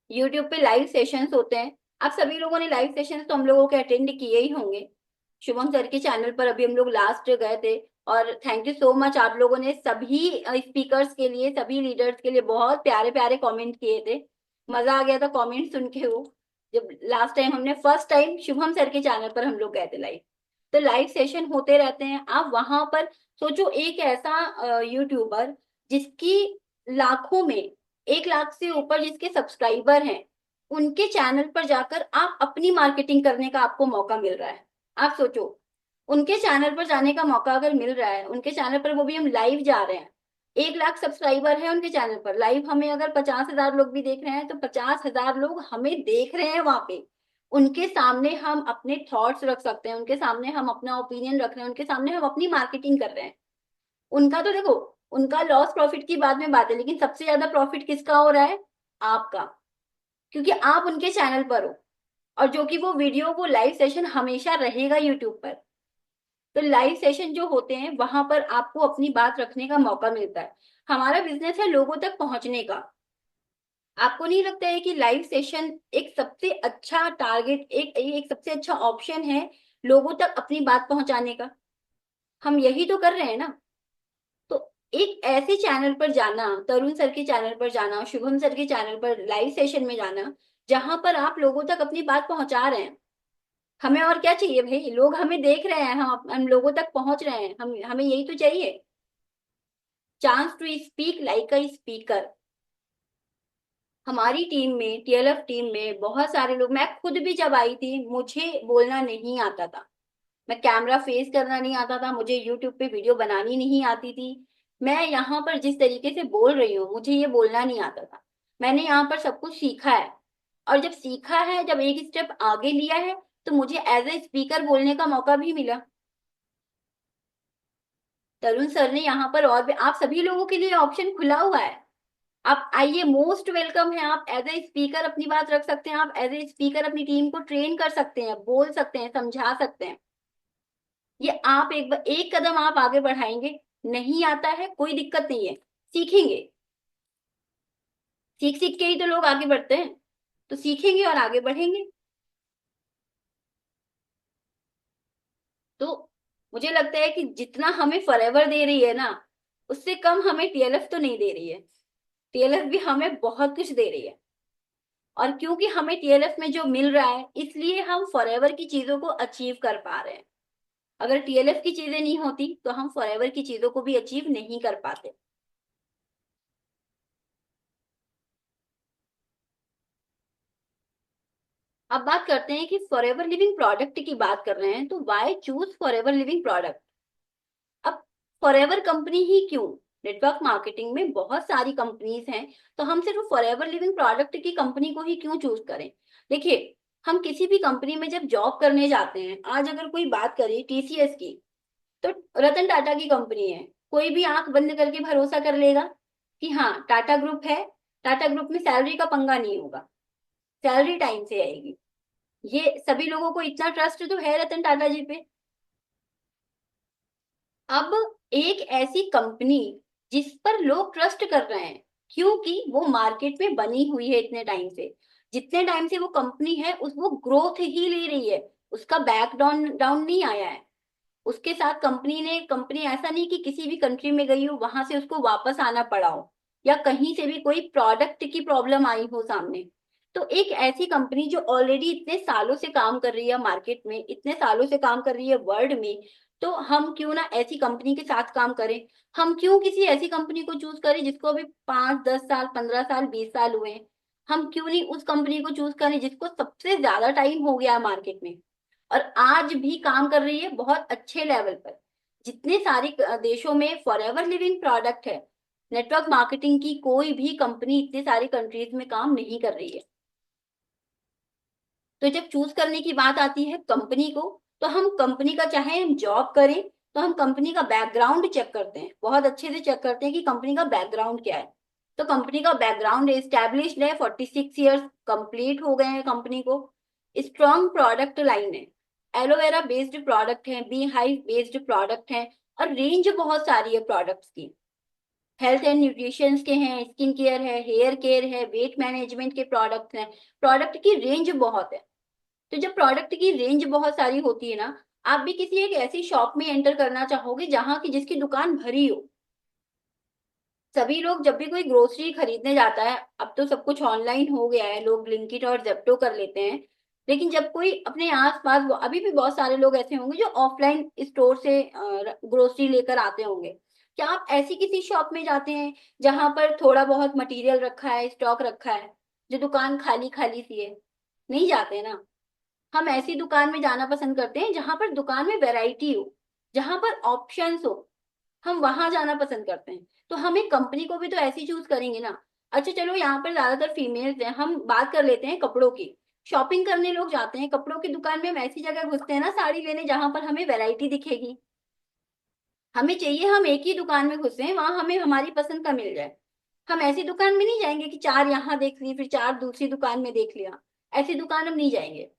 [SPEAKER 1] यूट्यूब पे लाइव सेशंस होते हैं। आप सभी लोगों ने लाइव सेशंस तो हम लोगों के अटेंड किए ही होंगे। शुभम सर के चैनल पर अभी हम लोग लास्ट गए थे। और थैंक यू सो मच, आप लोगों ने सभी स्पीकर्स के लिए, सभी लीडर्स के लिए बहुत प्यारे प्यारे कमेंट किए थे। मजा आ गया था कमेंट सुन के वो। जब लास्ट टाइम हमने फर्स्ट टाइम शुभम सर के चैनल पर हम लोग गए थे लाइव। तो लाइव सेशन होते रहते हैं, आप वहां पर सोचो, एक ऐसा यूट्यूबर जिसकी लाखों में, 1 लाख से ऊपर जिसके सब्सक्राइबर हैं, उनके चैनल पर जाकर आप अपनी मार्केटिंग करने का आपको मौका मिल रहा है। आप सोचो, उनके चैनल पर जाने का मौका अगर मिल रहा है, उनके चैनल पर वो भी हम लाइव जा रहे हैं। 1 लाख सब्सक्राइबर है उनके चैनल पर, लाइव हमें अगर 50,000 लोग भी देख रहे हैं, तो 50,000 लोग हमें देख रहे हैं वहां पे। उनके सामने हम अपने थॉट्स रख सकते हैं, उनके सामने हम अपना ओपिनियन रख रहे हैं, उनके सामने हम अपनी मार्केटिंग कर रहे हैं। उनका तो देखो, उनका लॉस प्रॉफिट की बाद में बात है, लेकिन सबसे ज्यादा प्रॉफिट किसका हो रहा है? आपका। क्योंकि आप उनके चैनल पर हो। और जो कि वो वीडियो, वो लाइव सेशन हमेशा रहेगा यूट्यूब पर। तो लाइव सेशन जो होते हैं वहां पर आपको अपनी बात रखने का मौका मिलता है। हमारा बिजनेस है लोगों तक पहुंचने का। आपको नहीं लगता है कि लाइव सेशन एक सबसे अच्छा टारगेट, एक सबसे अच्छा ऑप्शन है लोगों तक अपनी बात पहुंचाने का? हम यही तो कर रहे हैं ना। तो एक ऐसे चैनल पर जाना, तरुण सर के चैनल पर जाना, शुभम सर के चैनल पर लाइव सेशन में जाना, जहां पर आप लोगों तक अपनी बात पहुंचा रहे हैं। हमें और क्या चाहिए भाई? लोग हमें देख रहे हैं, हम लोगों तक पहुंच रहे हैं, हम हमें यही तो चाहिए। Chance to speak like a speaker. हमारी टीम में, टीएलएफ टीम में बहुत सारे लोग, मैं खुद भी जब आई थी मुझे बोलना नहीं आता था, मैं कैमरा फेस करना नहीं आता था, मुझे यूट्यूब पे वीडियो बनानी नहीं आती थी। मैं यहाँ पर जिस तरीके से बोल रही हूँ मुझे ये बोलना नहीं आता था। मैंने यहाँ पर सब कुछ सीखा है, और जब सीखा है, जब एक स्टेप आगे लिया है, तो मुझे एज ए स्पीकर बोलने का मौका भी मिला। तरुण सर ने यहाँ पर और भी, आप सभी लोगों के लिए ऑप्शन खुला हुआ है। आप आइए, मोस्ट वेलकम है। आप एज ए स्पीकर अपनी बात रख सकते हैं, आप एज ए स्पीकर अपनी टीम को ट्रेन कर सकते हैं, बोल सकते हैं, समझा सकते हैं। ये आप एक कदम आप आगे बढ़ाएंगे। नहीं आता है कोई दिक्कत नहीं है, सीखेंगे। सीख सीख के ही तो लोग आगे बढ़ते हैं, तो सीखेंगे और आगे बढ़ेंगे। तो मुझे लगता है कि जितना हमें फॉरएवर दे रही है ना, उससे कम हमें टीएलएफ तो नहीं दे रही है। टीएलएफ भी हमें बहुत कुछ दे रही है, और क्योंकि हमें टीएलएफ में जो मिल रहा है, इसलिए हम फॉरएवर की चीजों को अचीव कर पा रहे हैं। अगर टीएलएफ की चीजें नहीं होती तो हम फॉरएवर की चीजों को भी अचीव नहीं कर पाते। अब बात करते हैं कि फॉरएवर लिविंग प्रोडक्ट की बात कर रहे हैं, तो why choose Forever Living product? अब फॉरएवर कंपनी ही क्यों? नेटवर्क मार्केटिंग में बहुत सारी कंपनीज हैं, तो हम सिर्फ फॉरएवर लिविंग प्रोडक्ट की कंपनी को ही क्यों चूज करें? देखिए, हम किसी भी कंपनी में जब जॉब करने जाते हैं, आज अगर कोई बात करे टीसीएस की, तो रतन टाटा की कंपनी है, कोई भी आंख बंद करके भरोसा कर लेगा कि हाँ टाटा ग्रुप है, टाटा ग्रुप में सैलरी का पंगा नहीं होगा, सैलरी टाइम से आएगी। ये सभी लोगों को इतना ट्रस्ट तो है रतन टाटा जी पे। अब एक ऐसी कंपनी जिस पर लोग ट्रस्ट कर रहे हैं, क्योंकि वो मार्केट में बनी हुई है इतने टाइम से, जितने टाइम से वो कंपनी है उस वो ग्रोथ ही ले रही है, उसका बैक डाउन डाउन नहीं आया है। उसके साथ कंपनी ऐसा नहीं कि किसी भी कंट्री में गई हो वहां से उसको वापस आना पड़ा हो, या कहीं से भी कोई प्रोडक्ट की प्रॉब्लम आई हो सामने। तो एक ऐसी कंपनी जो ऑलरेडी इतने सालों से काम कर रही है मार्केट में, इतने सालों से काम कर रही है वर्ल्ड में, तो हम क्यों ना ऐसी कंपनी के साथ काम करें? हम क्यों किसी ऐसी कंपनी को चूज करें जिसको अभी 5 10 साल 15 साल 20 साल हुए हैं? हम क्यों नहीं उस कंपनी को चूज करें जिसको सबसे ज्यादा टाइम हो गया है मार्केट में, और आज भी काम कर रही है बहुत अच्छे लेवल पर? जितने सारे देशों में फॉरएवर लिविंग प्रोडक्ट है, नेटवर्क मार्केटिंग की कोई भी कंपनी इतने सारी कंट्रीज में काम नहीं कर रही है। तो जब चूज करने की बात आती है कंपनी को, तो हम कंपनी का, चाहे हम जॉब करें, तो हम कंपनी का बैकग्राउंड चेक करते हैं, बहुत अच्छे से चेक करते हैं कि कंपनी का बैकग्राउंड क्या है। तो कंपनी का बैकग्राउंड एस्टेब्लिश्ड है, 46 ईयर्स कंप्लीट हो गए हैं कंपनी को। स्ट्रॉन्ग प्रोडक्ट लाइन है, एलोवेरा बेस्ड प्रोडक्ट है, बी हाइव बेस्ड प्रोडक्ट है, और रेंज बहुत सारी है प्रोडक्ट्स की। हेल्थ एंड न्यूट्रिशन के हैं, स्किन केयर है, हेयर केयर है, वेट मैनेजमेंट के प्रोडक्ट हैं। प्रोडक्ट की रेंज बहुत है। तो जब प्रोडक्ट की रेंज बहुत सारी होती है ना, आप भी किसी एक ऐसी शॉप में एंटर करना चाहोगे जहां की जिसकी दुकान भरी हो। सभी लोग जब भी कोई ग्रोसरी खरीदने जाता है, अब तो सब कुछ ऑनलाइन हो गया है, लोग ब्लिंकिट और जेप्टो कर लेते हैं, लेकिन जब कोई अपने आसपास, अभी भी बहुत सारे लोग ऐसे होंगे जो ऑफलाइन स्टोर से ग्रोसरी लेकर आते होंगे। क्या आप ऐसी किसी शॉप में जाते हैं जहां पर थोड़ा बहुत मटेरियल रखा है, स्टॉक रखा है, जो दुकान खाली खाली सी है? नहीं जाते ना। हम ऐसी दुकान में जाना पसंद करते हैं जहां पर दुकान में वैरायटी हो, जहां पर ऑप्शंस हो, हम वहां जाना पसंद करते हैं। तो हम एक कंपनी को भी तो ऐसी चूज करेंगे ना। अच्छा चलो, यहाँ पर ज्यादातर फीमेल्स हैं, हम बात कर लेते हैं कपड़ों की। शॉपिंग करने लोग जाते हैं कपड़ों की दुकान में, हम ऐसी जगह घुसते हैं ना साड़ी लेने जहां पर हमें वैरायटी दिखेगी। हमें चाहिए हम एक ही दुकान में घुसे, वहां हमें हमारी पसंद का मिल जाए। हम ऐसी दुकान में नहीं जाएंगे कि चार यहाँ देख ली फिर चार दूसरी दुकान में देख लिया। ऐसी दुकान हम नहीं जाएंगे।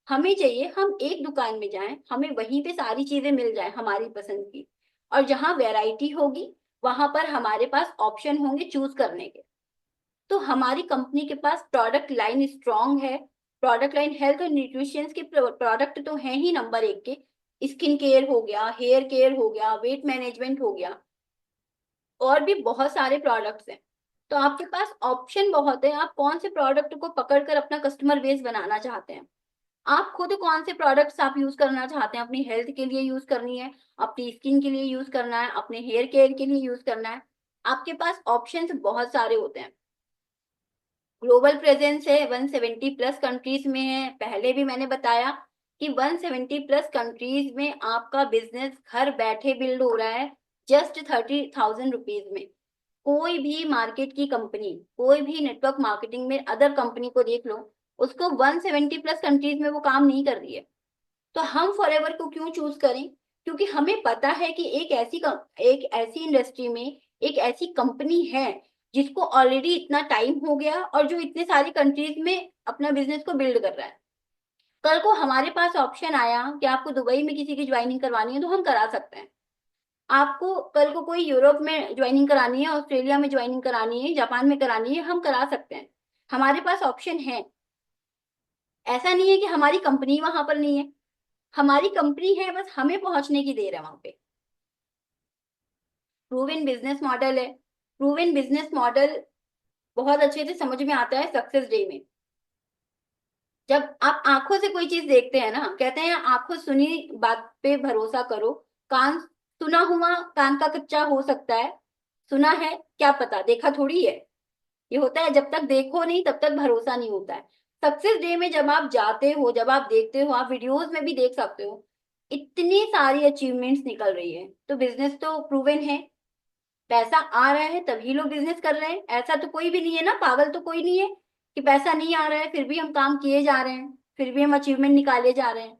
[SPEAKER 1] हमें चाहिए हम एक दुकान में जाएं, हमें वहीं पे सारी चीजें मिल जाए हमारी पसंद की, और जहां वैरायटी होगी वहां पर हमारे पास ऑप्शन होंगे चूज करने के। तो हमारी कंपनी के पास प्रोडक्ट लाइन स्ट्रांग है। प्रोडक्ट लाइन हेल्थ और न्यूट्रिशन के प्रोडक्ट तो हैं ही नंबर एक के। स्किन केयर हो गया, हेयर केयर हो गया, वेट मैनेजमेंट हो गया। और भी बहुत सारे प्रोडक्ट्स हैं। तो आपके पास ऑप्शन बहुत है, आप कौन से प्रोडक्ट को पकड़कर अपना कस्टमर बेस बनाना चाहते हैं। आप खुद कौन से प्रोडक्ट्स आप यूज करना चाहते हैं, अपनी हेल्थ के लिए यूज करनी है, अपनी स्किन के लिए यूज करना है, अपने हेयर केयर के लिए यूज करना है। आपके पास ऑप्शंस बहुत सारे होते हैं। ग्लोबल प्रेजेंस है, 170 प्लस कंट्रीज में है। पहले भी मैंने बताया कि 170 प्लस कंट्रीज में आपका बिजनेस घर बैठे बिल्ड हो रहा है, जस्ट 30,000 रुपीज में। कोई भी मार्केट की कंपनी, कोई भी नेटवर्क मार्केटिंग में अदर कंपनी को देख लो, उसको 170 प्लस कंट्रीज में वो काम नहीं कर रही है। तो हम फॉरएवर को क्यों चूज करें? क्योंकि हमें पता है कि एक ऐसी इंडस्ट्री में एक ऐसी कंपनी है जिसको ऑलरेडी इतना टाइम हो गया और जो इतने सारी कंट्रीज में अपना बिजनेस को बिल्ड कर रहा है। कल को हमारे पास ऑप्शन आया कि आपको दुबई में किसी की ज्वाइनिंग करवानी है तो हम करा सकते हैं। आपको कल को कोई यूरोप में ज्वाइनिंग करानी है, ऑस्ट्रेलिया में ज्वाइनिंग करानी है, जापान में करानी है, हम करा सकते हैं। हमारे पास ऑप्शन है। ऐसा नहीं है कि हमारी कंपनी वहां पर नहीं है, हमारी कंपनी है, बस हमें पहुंचने की देर है वहां पे। प्रूवन बिजनेस मॉडल है। प्रूवन बिजनेस मॉडल बहुत अच्छे से समझ में आता है सक्सेस डे में। जब आप आंखों से कोई चीज देखते हैं ना, कहते हैं आंखों सुनी बात पे भरोसा करो, कान सुना हुआ कान का कच्चा हो सकता है। सुना है, क्या पता, देखा थोड़ी है। ये होता है, जब तक देखो नहीं तब तक भरोसा नहीं होता है। सक्सेस डे में जब आप जाते हो, जब आप देखते हो, आप वीडियोस में भी देख सकते हो, इतनी सारी अचीवमेंट्स निकल रही है। तो बिजनेस तो प्रूवन है। पैसा आ रहा है तभी लोग बिजनेस कर रहे हैं। ऐसा तो कोई भी नहीं है ना, पागल तो कोई नहीं है कि पैसा नहीं आ रहा है फिर भी हम काम किए जा रहे हैं, फिर भी हम अचीवमेंट निकाले जा रहे हैं।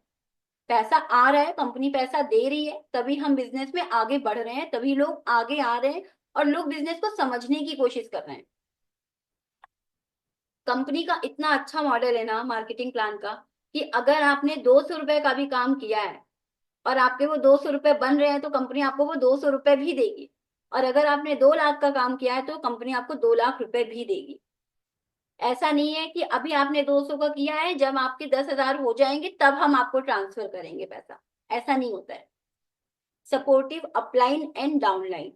[SPEAKER 1] पैसा आ रहा है, कंपनी पैसा दे रही है, तभी हम बिजनेस में आगे बढ़ रहे हैं, तभी लोग आगे आ रहे हैं और लोग बिजनेस को समझने की कोशिश कर रहे हैं। कंपनी का इतना अच्छा मॉडल है ना मार्केटिंग प्लान का, कि अगर आपने 200 रुपए का भी काम किया है और आपके वो 200 रुपए बन रहे हैं तो कंपनी आपको वो 200 रुपए भी देगी। और अगर आपने 2 लाख का काम किया है तो कंपनी आपको 2 लाख रुपए भी देगी। ऐसा नहीं है कि अभी आपने 200 का किया है, जब आपके 10,000 हो जाएंगे तब हम आपको ट्रांसफर करेंगे पैसा। ऐसा नहीं होता है। Supportive upline and downline.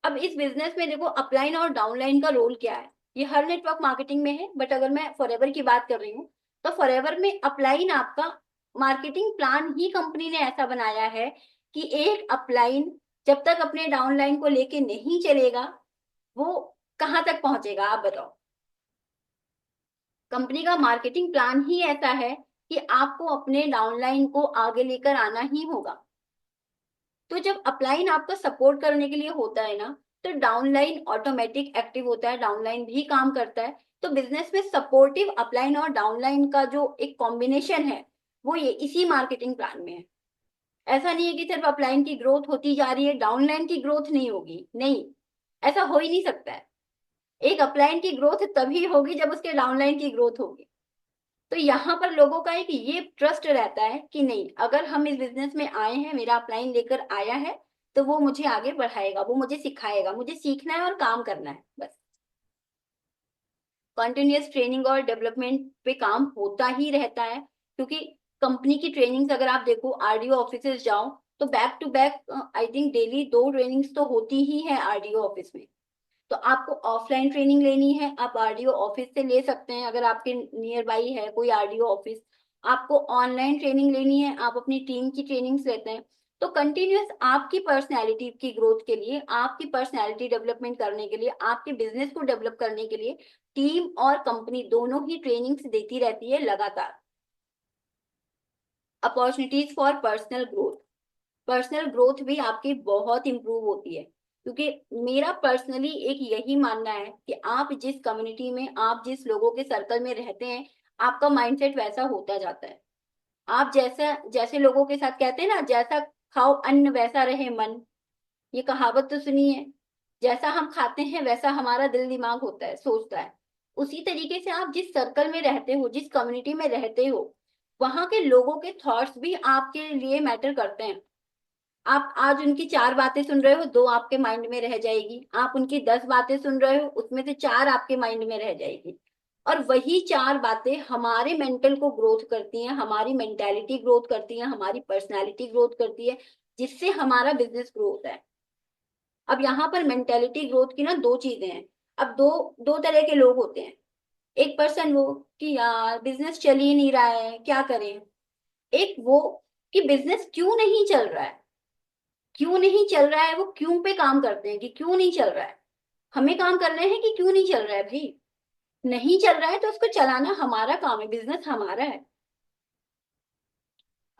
[SPEAKER 1] अब इस बिजनेस में देखो, अपलाइन और डाउनलाइन का रोल क्या है। ये हर नेटवर्क मार्केटिंग में है, बट अगर मैं फॉरएवर की बात कर रही हूँ, तो फॉरएवर में अपलाइन आपका मार्केटिंग प्लान ही कंपनी ने ऐसा बनाया है कि एक अपलाइन जब तक अपने डाउनलाइन को लेके नहीं चलेगा, वो कहां तक पहुंचेगा आप बताओ। कंपनी का मार्केटिंग प्लान ही ऐसा है कि आपको अपने डाउनलाइन को आगे लेकर आना ही होगा। तो जब अपलाइन आपका सपोर्ट करने के लिए होता है ना, तो डाउनलाइन ऑटोमेटिक एक्टिव होता है, डाउनलाइन भी काम करता है। तो बिजनेस में सपोर्टिव अपलाइन और डाउनलाइन का जो एक कॉम्बिनेशन है, वो ये इसी मार्केटिंग प्लान में है। ऐसा नहीं है कि सिर्फ अपलाइन की ग्रोथ होती जा रही है, डाउनलाइन की ग्रोथ नहीं होगी, नहीं, ऐसा हो ही नहीं सकता है। एक अपलाइन की ग्रोथ तभी होगी जब उसके डाउनलाइन की ग्रोथ होगी। तो यहाँ पर लोगों का एक ये ट्रस्ट रहता है कि नहीं, अगर हम इस बिजनेस में आए हैं, मेरा अपलाइन लेकर आया है, तो वो मुझे आगे बढ़ाएगा, वो मुझे सिखाएगा, मुझे सीखना है और काम करना है बस। कॉन्टिन्यूअस ट्रेनिंग और डेवलपमेंट पे काम होता ही रहता है, क्योंकि कंपनी की ट्रेनिंग्स अगर आप देखो, आरडीओ ऑफिस जाओ तो back to back I think daily 2 trainings तो होती ही है आरडीओ ऑफिस में। तो आपको ऑफलाइन ट्रेनिंग लेनी है, आप आरडीओ ऑफिस से ले सकते हैं, अगर आपके नियर बाई है कोई आरडीओ ऑफिस। आपको ऑनलाइन ट्रेनिंग लेनी है, आप अपनी टीम की ट्रेनिंग्स लेते हैं। तो कंटिन्यूअस आपकी पर्सनैलिटी की ग्रोथ के लिए, आपकी पर्सनैलिटी डेवलपमेंट करने के लिए, आपके बिजनेस को डेवलप करने के लिए टीम और कंपनी दोनों ही ट्रेनिंग्स देती रहती है लगातार। Opportunities for personal growth. Personal growth भी आपकी बहुत इंप्रूव होती है, क्योंकि मेरा पर्सनली एक यही मानना है कि आप जिस कम्युनिटी में, आप जिस लोगों के सर्कल में रहते हैं, आपका माइंडसेट वैसा होता जाता है। आप जैसा, जैसे लोगों के साथ, कहते हैं ना, जैसा खाओ अन्न वैसा रहे मन। ये कहावत तो सुनी है। जैसा हम खाते हैं वैसा हमारा दिल दिमाग होता है, सोचता है। उसी तरीके से आप जिस सर्कल में रहते हो, जिस कम्युनिटी में रहते हो, वहां के लोगों के थॉट्स भी आपके लिए मैटर करते हैं। आप आज उनकी 4 बातें सुन रहे हो, 2 आपके माइंड में रह जाएगी। आप उनकी 10 बातें सुन रहे हो, उसमें से 4 आपके माइंड में रह जाएगी। और वही 4 बातें हमारे मेंटल को ग्रोथ करती हैं, हमारी मेंटेलिटी ग्रोथ करती है, हमारी पर्सनैलिटी ग्रोथ करती है, जिससे हमारा बिजनेस ग्रो होता है। अब यहाँ पर मेंटेलिटी ग्रोथ की ना दो चीजें हैं। अब दो दो तरह के लोग होते हैं। एक पर्सन वो कि यार बिजनेस चल ही नहीं रहा है, क्या करें। एक वो कि बिजनेस क्यों नहीं चल रहा है, क्यों नहीं चल रहा है, वो क्यों पे काम करते हैं कि क्यों नहीं चल रहा है। हमें काम करना है कि क्यों नहीं चल रहा है भाई। नहीं चल रहा है तो उसको चलाना हमारा काम है, बिजनेस हमारा है।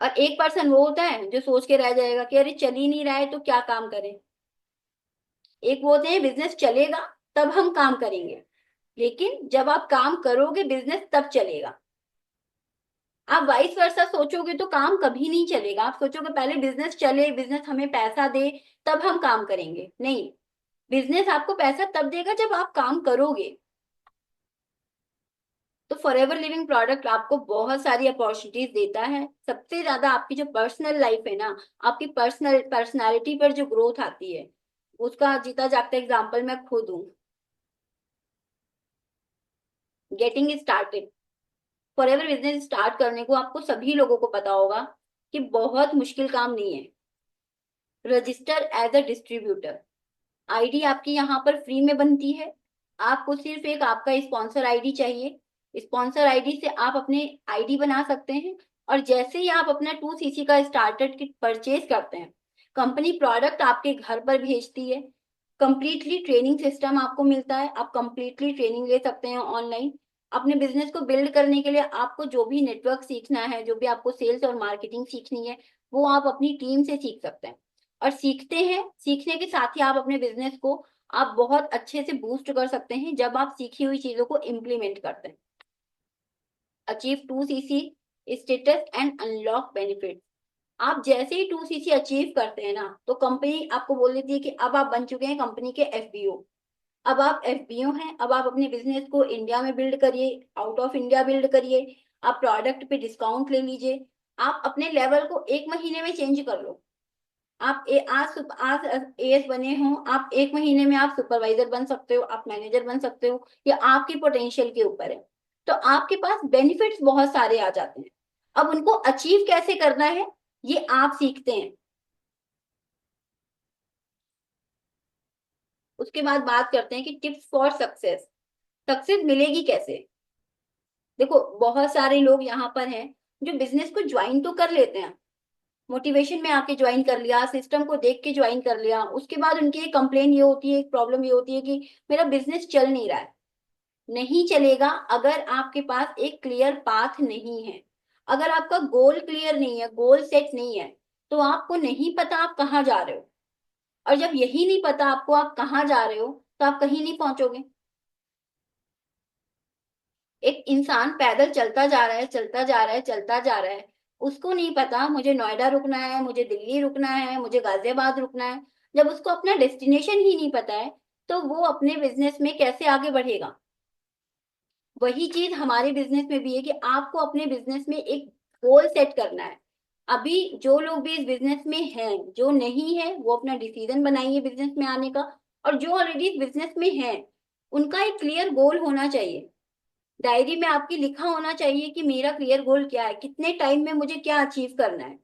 [SPEAKER 1] और एक पर्सन वो होता है जो सोच के रह जाएगा कि अरे चल ही नहीं रहा है तो क्या काम करें। एक वो होते हैं बिजनेस चलेगा तब हम काम करेंगे, लेकिन जब आप काम करोगे बिजनेस तब चलेगा। आप वाइस वर्सा सोचोगे तो काम कभी नहीं चलेगा। आप सोचोगे पहले बिजनेस चले, बिजनेस हमें पैसा दे, तब हम काम करेंगे। नहीं, बिजनेस आपको पैसा तब देगा जब आप काम करोगे। तो फॉरएवर लिविंग प्रोडक्ट आपको बहुत सारी अपॉर्चुनिटीज देता है। सबसे ज्यादा आपकी जो पर्सनल लाइफ है ना, आपकी पर्सनालिटी पर जो ग्रोथ आती है, उसका जीता जागता एग्जाम्पल मैं खुद हूँ। Getting started, forever business start करने को आपको सभी लोगों को पता होगा कि बहुत मुश्किल काम नहीं है। Register as a distributor, ID आपकी यहाँ पर फ्री में बनती है। आपको सिर्फ एक आपका स्पॉन्सर आईडी चाहिए। स्पॉन्सर आईडी से आप अपने आईडी बना सकते हैं। और जैसे ही आप अपना 2cc का स्टार्टर किट परचेज करते हैं, कंपनी प्रोडक्ट आपके घर पर भेजती है। कंप्लीटली ट्रेनिंग सिस्टम आपको मिलता है, आप कंप्लीटली ट्रेनिंग ले सकते हैं ऑनलाइन। अपने बिजनेस को बिल्ड करने के लिए आपको जो भी नेटवर्क सीखना है, जो भी आपको सेल्स और मार्केटिंग सीखनी है, वो आप अपनी टीम से सीख सकते हैं। और सीखते हैं, सीखने के साथ ही आप अपने बिजनेस को आप बहुत अच्छे से बूस्ट कर सकते हैं जब आप सीखी हुई चीजों को इम्प्लीमेंट करते हैं। Achieve 2cc status and unlock benefit, आप जैसे ही 2cc अचीव करते हैं ना, तो कंपनी आपको बोल देती है कि अब आप बन चुके हैं कंपनी के एफबीओ। अब आप एफबीओ हैं, अब आप अपने बिजनेस को इंडिया में बिल्ड करिए, आउट ऑफ इंडिया बिल्ड करिए। आप प्रोडक्ट पे डिस्काउंट ले लीजिए। आप अपने लेवल को एक महीने में चेंज कर लो। आज एएस बने हो, आप एक महीने में आप सुपरवाइजर बन सकते हो, आप मैनेजर बन सकते हो। ये आपकी पोटेंशियल के ऊपर है। तो आपके पास बेनिफिट्स बहुत सारे आ जाते हैं। अब उनको अचीव कैसे करना है, ये आप सीखते हैं। उसके बाद बात करते हैं कि टिप्स फॉर सक्सेस। सक्सेस मिलेगी कैसे। देखो, बहुत सारे लोग यहाँ पर हैं जो बिजनेस को ज्वाइन तो कर लेते हैं, मोटिवेशन में आके ज्वाइन कर लिया, सिस्टम को देख के ज्वाइन कर लिया। उसके बाद उनकी एक कंप्लेन ये होती है, एक प्रॉब्लम ये होती है कि मेरा बिजनेस चल नहीं रहा है। नहीं चलेगा अगर आपके पास एक क्लियर पाथ नहीं है। अगर आपका गोल क्लियर नहीं है, गोल सेट नहीं है, तो आपको नहीं पता आप कहाँ जा रहे हो। और जब यही नहीं पता आपको आप कहाँ जा रहे हो, तो आप कहीं नहीं पहुंचोगे। एक इंसान पैदल चलता जा रहा है, चलता जा रहा है, चलता जा रहा है। उसको नहीं पता मुझे नोएडा रुकना है, मुझे दिल्ली रुकना है, मुझे गाजियाबाद रुकना है। जब उसको अपना डेस्टिनेशन ही नहीं पता है, तो वो अपने बिजनेस में कैसे आगे बढ़ेगा। वही चीज हमारे बिजनेस में भी है कि आपको अपने बिजनेस में एक गोल सेट करना है। अभी जो लोग भी इस बिजनेस में हैं, जो नहीं है वो अपना डिसीजन बनाइए बिजनेस में आने का। और जो ऑलरेडी इस बिजनेस में हैं, उनका एक क्लियर गोल होना चाहिए। डायरी में आपकी लिखा होना चाहिए कि मेरा क्लियर गोल क्या है, कितने टाइम में मुझे क्या अचीव करना है।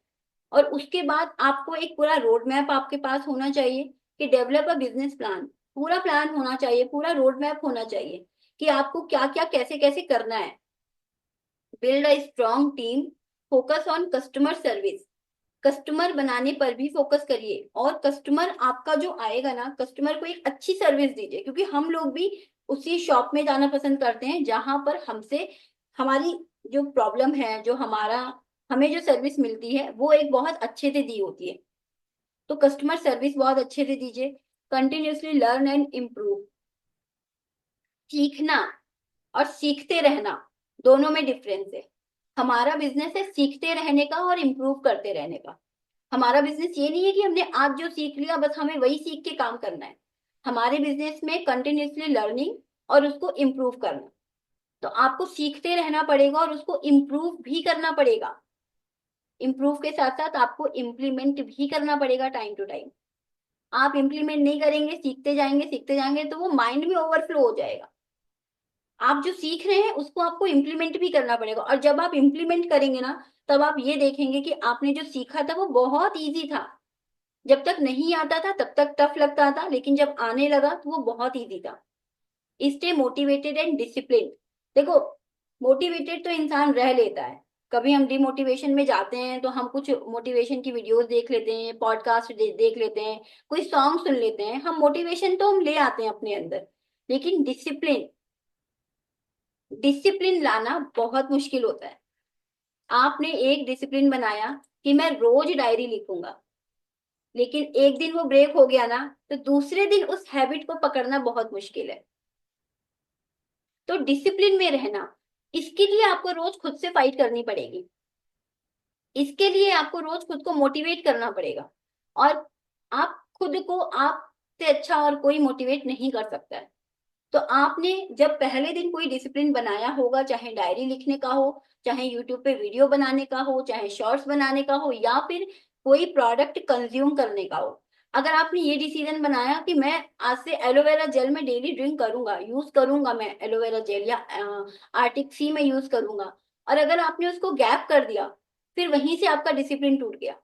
[SPEAKER 1] और उसके बाद आपको एक पूरा रोड मैप आपके पास होना चाहिए कि डेवलप अ बिजनेस प्लान। पूरा प्लान होना चाहिए, पूरा रोड मैप होना चाहिए कि आपको क्या क्या कैसे कैसे करना है। Build a strong team, focus on customer service, customer बनाने पर भी फोकस करिए। और कस्टमर आपका जो आएगा ना, कस्टमर को एक अच्छी सर्विस दीजिए, क्योंकि हम लोग भी उसी शॉप में जाना पसंद करते हैं जहां पर हमसे हमारी जो प्रॉब्लम है, जो हमारा हमें जो सर्विस मिलती है वो एक बहुत अच्छे से दी होती है। तो कस्टमर सर्विस बहुत अच्छे से दीजिए। कंटिन्यूअसली लर्न एंड इम्प्रूव, सीखना और सीखते रहना, दोनों में डिफरेंस है। हमारा बिजनेस है सीखते रहने का और इम्प्रूव करते रहने का। हमारा बिजनेस ये नहीं है कि हमने आज जो सीख लिया बस हमें वही सीख के काम करना है। हमारे बिजनेस में कंटिन्यूअसली लर्निंग और उसको इम्प्रूव करना। तो आपको सीखते रहना पड़ेगा और उसको इम्प्रूव भी करना पड़ेगा। इम्प्रूव के साथ साथ आपको इम्प्लीमेंट भी करना पड़ेगा टाइम टू टाइम। आप इम्प्लीमेंट नहीं करेंगे, सीखते जाएंगे तो वो माइंड में ओवरफ्लो हो जाएगा। आप जो सीख रहे हैं उसको आपको इम्प्लीमेंट भी करना पड़ेगा। और जब आप इम्प्लीमेंट करेंगे ना, तब आप ये देखेंगे कि आपने जो सीखा था वो बहुत ईजी था। जब तक नहीं आता था तब तक टफ लगता था, लेकिन जब आने लगा तो वो बहुत इजी था। Stay motivated and discipline. देखो, मोटिवेटेड तो इंसान रह लेता है, कभी हम डिमोटिवेशन में जाते हैं तो हम कुछ मोटिवेशन की वीडियोस देख लेते हैं, पॉडकास्ट देख लेते हैं, कोई सॉन्ग सुन लेते हैं, हम मोटिवेशन तो हम ले आते हैं अपने अंदर। लेकिन डिसिप्लिन, डिसिप्लिन लाना बहुत मुश्किल होता है। आपने एक डिसिप्लिन बनाया कि मैं रोज डायरी लिखूंगा, लेकिन एक दिन वो ब्रेक हो गया ना, तो दूसरे दिन उस हैबिट को पकड़ना बहुत मुश्किल है। तो डिसिप्लिन में रहना, इसके लिए आपको रोज खुद से फाइट करनी पड़ेगी। इसके लिए आपको रोज खुद को मोटिवेट करना पड़ेगा। और आप खुद को आपसे अच्छा और कोई मोटिवेट नहीं कर सकता है। तो आपने जब पहले दिन कोई डिसिप्लिन बनाया होगा, चाहे डायरी लिखने का हो, चाहे यूट्यूब पे वीडियो बनाने का हो, चाहे शॉर्ट्स बनाने का हो, या फिर कोई प्रोडक्ट कंज्यूम करने का हो, अगर आपने ये डिसीजन बनाया कि मैं आज से एलोवेरा जेल में डेली ड्रिंक करूंगा, यूज करूंगा, मैं एलोवेरा जेल या आर्टिक सी में यूज करूंगा, और अगर आपने उसको गैप कर दिया, फिर वहीं से आपका डिसिप्लिन टूट गया।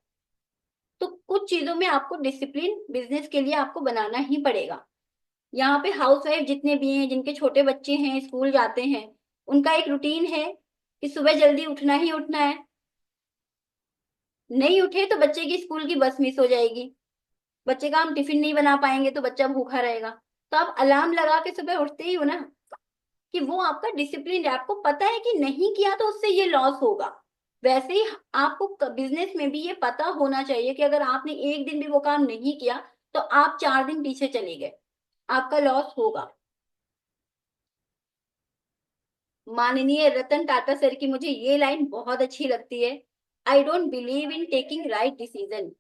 [SPEAKER 1] तो कुछ चीजों में आपको डिसिप्लिन बिजनेस के लिए आपको बनाना ही पड़ेगा। यहाँ पे हाउसवाइफ जितने भी हैं, जिनके छोटे बच्चे हैं, स्कूल जाते हैं, उनका एक रूटीन है कि सुबह जल्दी उठना ही उठना है। नहीं उठे तो बच्चे की स्कूल की बस मिस हो जाएगी, बच्चे का हम टिफिन नहीं बना पाएंगे तो बच्चा भूखा रहेगा। तो आप अलार्म लगा के सुबह उठते ही हो ना, कि वो आपका डिसिप्लिन है, आपको पता है कि नहीं किया तो उससे ये लॉस होगा। वैसे ही आपको बिजनेस में भी ये पता होना चाहिए कि अगर आपने एक दिन भी वो काम नहीं किया तो आप 4 दिन पीछे चले गए, आपका लॉस होगा। माननीय रतन टाटा सर की मुझे ये लाइन बहुत अच्छी लगती है, I don't believe in taking right decision,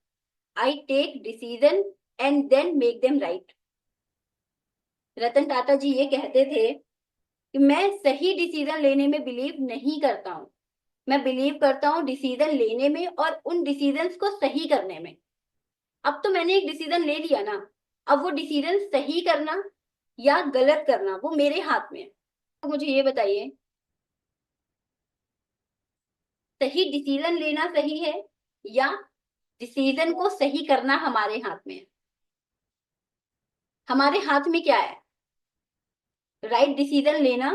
[SPEAKER 1] I take decision and then make them right. Ratan Tata ji ये कहते थे कि मैं सही डिसीजन लेने में बिलीव नहीं करता हूँ, मैं बिलीव करता हूँ डिसीजन लेने में और उन डिसीजंस को सही करने में। अब तो मैंने एक डिसीजन ले लिया ना, अब वो डिसीजन सही करना या गलत करना वो मेरे हाथ में है। तो मुझे ये बताइए, सही डिसीजन लेना सही है या डिसीजन को सही करना हमारे हाथ में है? हमारे हाथ में क्या है? राइट डिसीजन लेना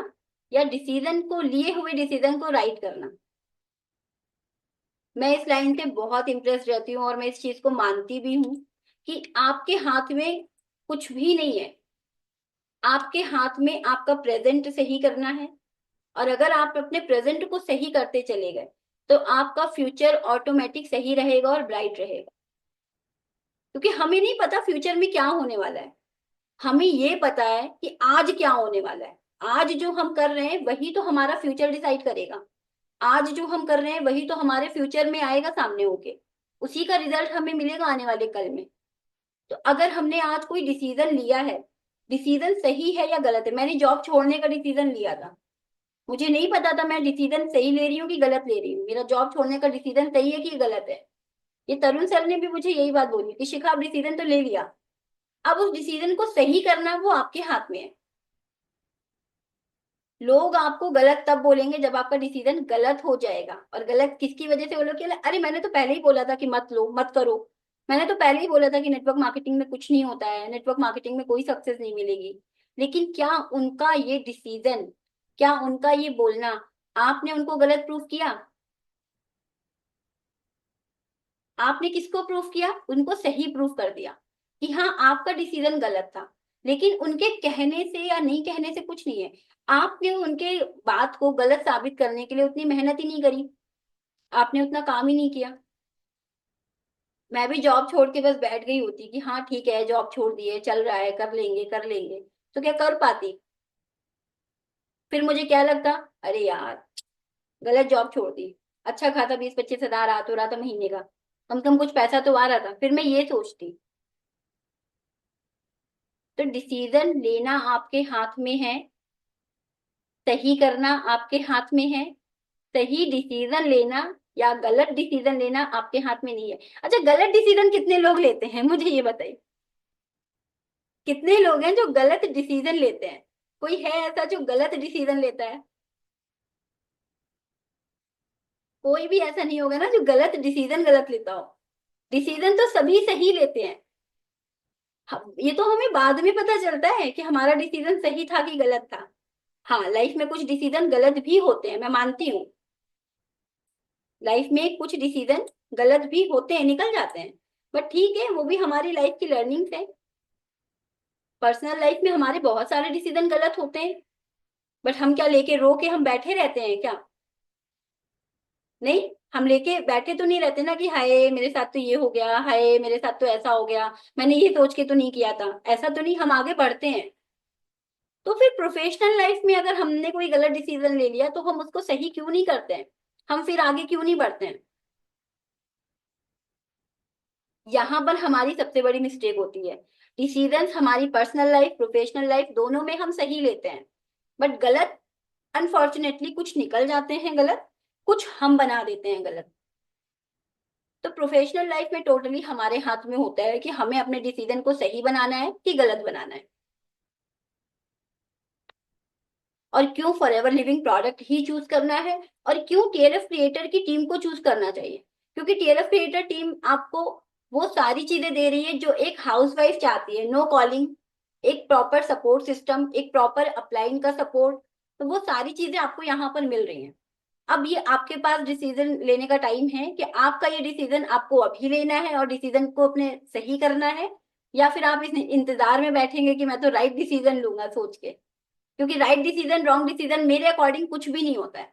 [SPEAKER 1] या डिसीजन को, लिए हुए डिसीजन को राइट करना। मैं इस लाइन से बहुत इंप्रेस रहती हूँ और मैं इस चीज को मानती भी हूँ कि आपके हाथ में कुछ भी नहीं है। आपके हाथ में आपका प्रेजेंट सही करना है, और अगर आप अपने प्रेजेंट को सही करते चले गए तो आपका फ्यूचर ऑटोमेटिक सही रहेगा और ब्राइट रहेगा। क्योंकि हमें नहीं पता फ्यूचर में क्या होने वाला है, हमें ये पता है कि आज क्या होने वाला है। आज जो हम कर रहे हैं वही तो हमारा फ्यूचर डिसाइड करेगा। आज जो हम कर रहे हैं वही तो हमारे फ्यूचर में आएगा सामने होके, उसी का रिजल्ट हमें मिलेगा आने वाले कल में। तो अगर हमने आज कोई डिसीजन लिया है, डिसीजन सही है या गलत है, मैंने जॉब छोड़ने का डिसीजन लिया था, मुझे नहीं पता था मैं डिसीजन सही ले रही हूँ कि गलत ले रही हूँ, मेरा जॉब छोड़ने का डिसीजन सही है कि गलत है। ये तरुण सर ने भी मुझे यही बात बोली कि शिखा आप डिसीजन तो ले लिया, अब उस डिसीजन को सही करना वो आपके हाथ में है। लोग आपको गलत तब बोलेंगे जब आपका डिसीजन गलत हो जाएगा, और गलत किसकी वजह से बोलोगे, अरे मैंने तो पहले ही बोला था कि मत लो मत करो, मैंने तो पहले ही बोला था कि नेटवर्क मार्केटिंग में कुछ नहीं होता है, नेटवर्क मार्केटिंग में कोई सक्सेस नहीं मिलेगी। लेकिन क्या उनका ये डिसीजन, क्या उनका ये बोलना, आपने उनको गलत प्रूफ किया? आपने किसको प्रूफ किया? उनको सही प्रूफ कर दिया कि हाँ आपका डिसीजन गलत था। लेकिन उनके कहने से या नहीं कहने से कुछ नहीं है, आपने उनके बात को गलत साबित करने के लिए उतनी मेहनत ही नहीं करी, आपने उतना काम ही नहीं किया। मैं भी जॉब छोड़ के बस बैठ गई होती कि हाँ ठीक है जॉब छोड़ दी है, चल रहा है, कर लेंगे कर लेंगे, तो क्या कर पाती? फिर मुझे क्या लगता, अरे यार गलत जॉब छोड़ दी, अच्छा खासा 20-25 हजार आ तो रहा था महीने का, कम से कम कुछ पैसा तो आ रहा था, फिर मैं ये सोचती। तो डिसीजन लेना आपके हाथ में है, सही करना आपके हाथ में है। सही डिसीजन लेना या गलत डिसीजन लेना आपके हाथ में नहीं है। अच्छा, गलत डिसीजन कितने लोग लेते हैं मुझे ये बताइए, कितने लोग हैं जो गलत डिसीजन लेते हैं? कोई है ऐसा जो गलत डिसीजन लेता है? कोई भी ऐसा नहीं होगा ना जो गलत डिसीजन गलत लेता हो। डिसीजन तो सभी सही लेते हैं। ये तो हमें बाद में पता चलता है कि हमारा डिसीजन सही था कि गलत था। हाँ, लाइफ में कुछ डिसीजन गलत भी होते हैं, मैं मानती हूँ। लाइफ में कुछ डिसीजन गलत भी होते हैं, निकल जाते हैं, बट ठीक है, वो भी हमारी लाइफ की लर्निंग्स है। पर्सनल लाइफ में हमारे बहुत सारे डिसीजन गलत होते हैं, बट हम क्या लेके रो के हम बैठे रहते हैं क्या? नहीं, हम लेके बैठे तो नहीं रहते ना कि हाय मेरे साथ तो ये हो गया, हाय मेरे साथ तो ऐसा हो गया, मैंने ये सोच के तो नहीं किया था, ऐसा तो नहीं, हम आगे बढ़ते हैं। तो फिर प्रोफेशनल लाइफ में अगर हमने कोई गलत डिसीजन ले लिया तो हम उसको सही क्यों नहीं करते हैं? हम फिर आगे क्यों नहीं बढ़ते हैं? यहाँ पर हमारी सबसे बड़ी मिस्टेक होती है। डिसीजंस हमारी पर्सनल लाइफ प्रोफेशनल लाइफ दोनों में हम सही लेते हैं, बट गलत अनफॉर्चुनेटली कुछ निकल जाते हैं गलत, कुछ हम बना देते हैं गलत। तो प्रोफेशनल लाइफ में टोटली हमारे हाथ में होता है कि हमें अपने डिसीजन को सही बनाना है कि गलत बनाना है। और क्यों फॉरएवर लिविंग प्रोडक्ट ही चूज करना है, और क्यों टीएलएफ क्रिएटर की टीम को चूज करना चाहिए? क्योंकि टीएलएफ क्रिएटर टीम आपको वो सारी चीजें दे रही है जो एक हाउसवाइफ चाहती है। नो कॉलिंग, एक प्रॉपर सपोर्ट सिस्टम, एक प्रॉपर अपलाइन का सपोर्ट, तो वो सारी चीजें आपको यहाँ पर मिल रही हैं। अब ये आपके पास डिसीजन लेने का टाइम है कि आपका ये डिसीजन आपको अभी लेना है और डिसीजन को अपने सही करना है, या फिर आप इस इंतजार में बैठेंगे कि मैं तो राइट डिसीजन लूंगा सोच के। क्योंकि राइट डिसीजन रॉन्ग डिसीजन मेरे अकॉर्डिंग कुछ भी नहीं होता है।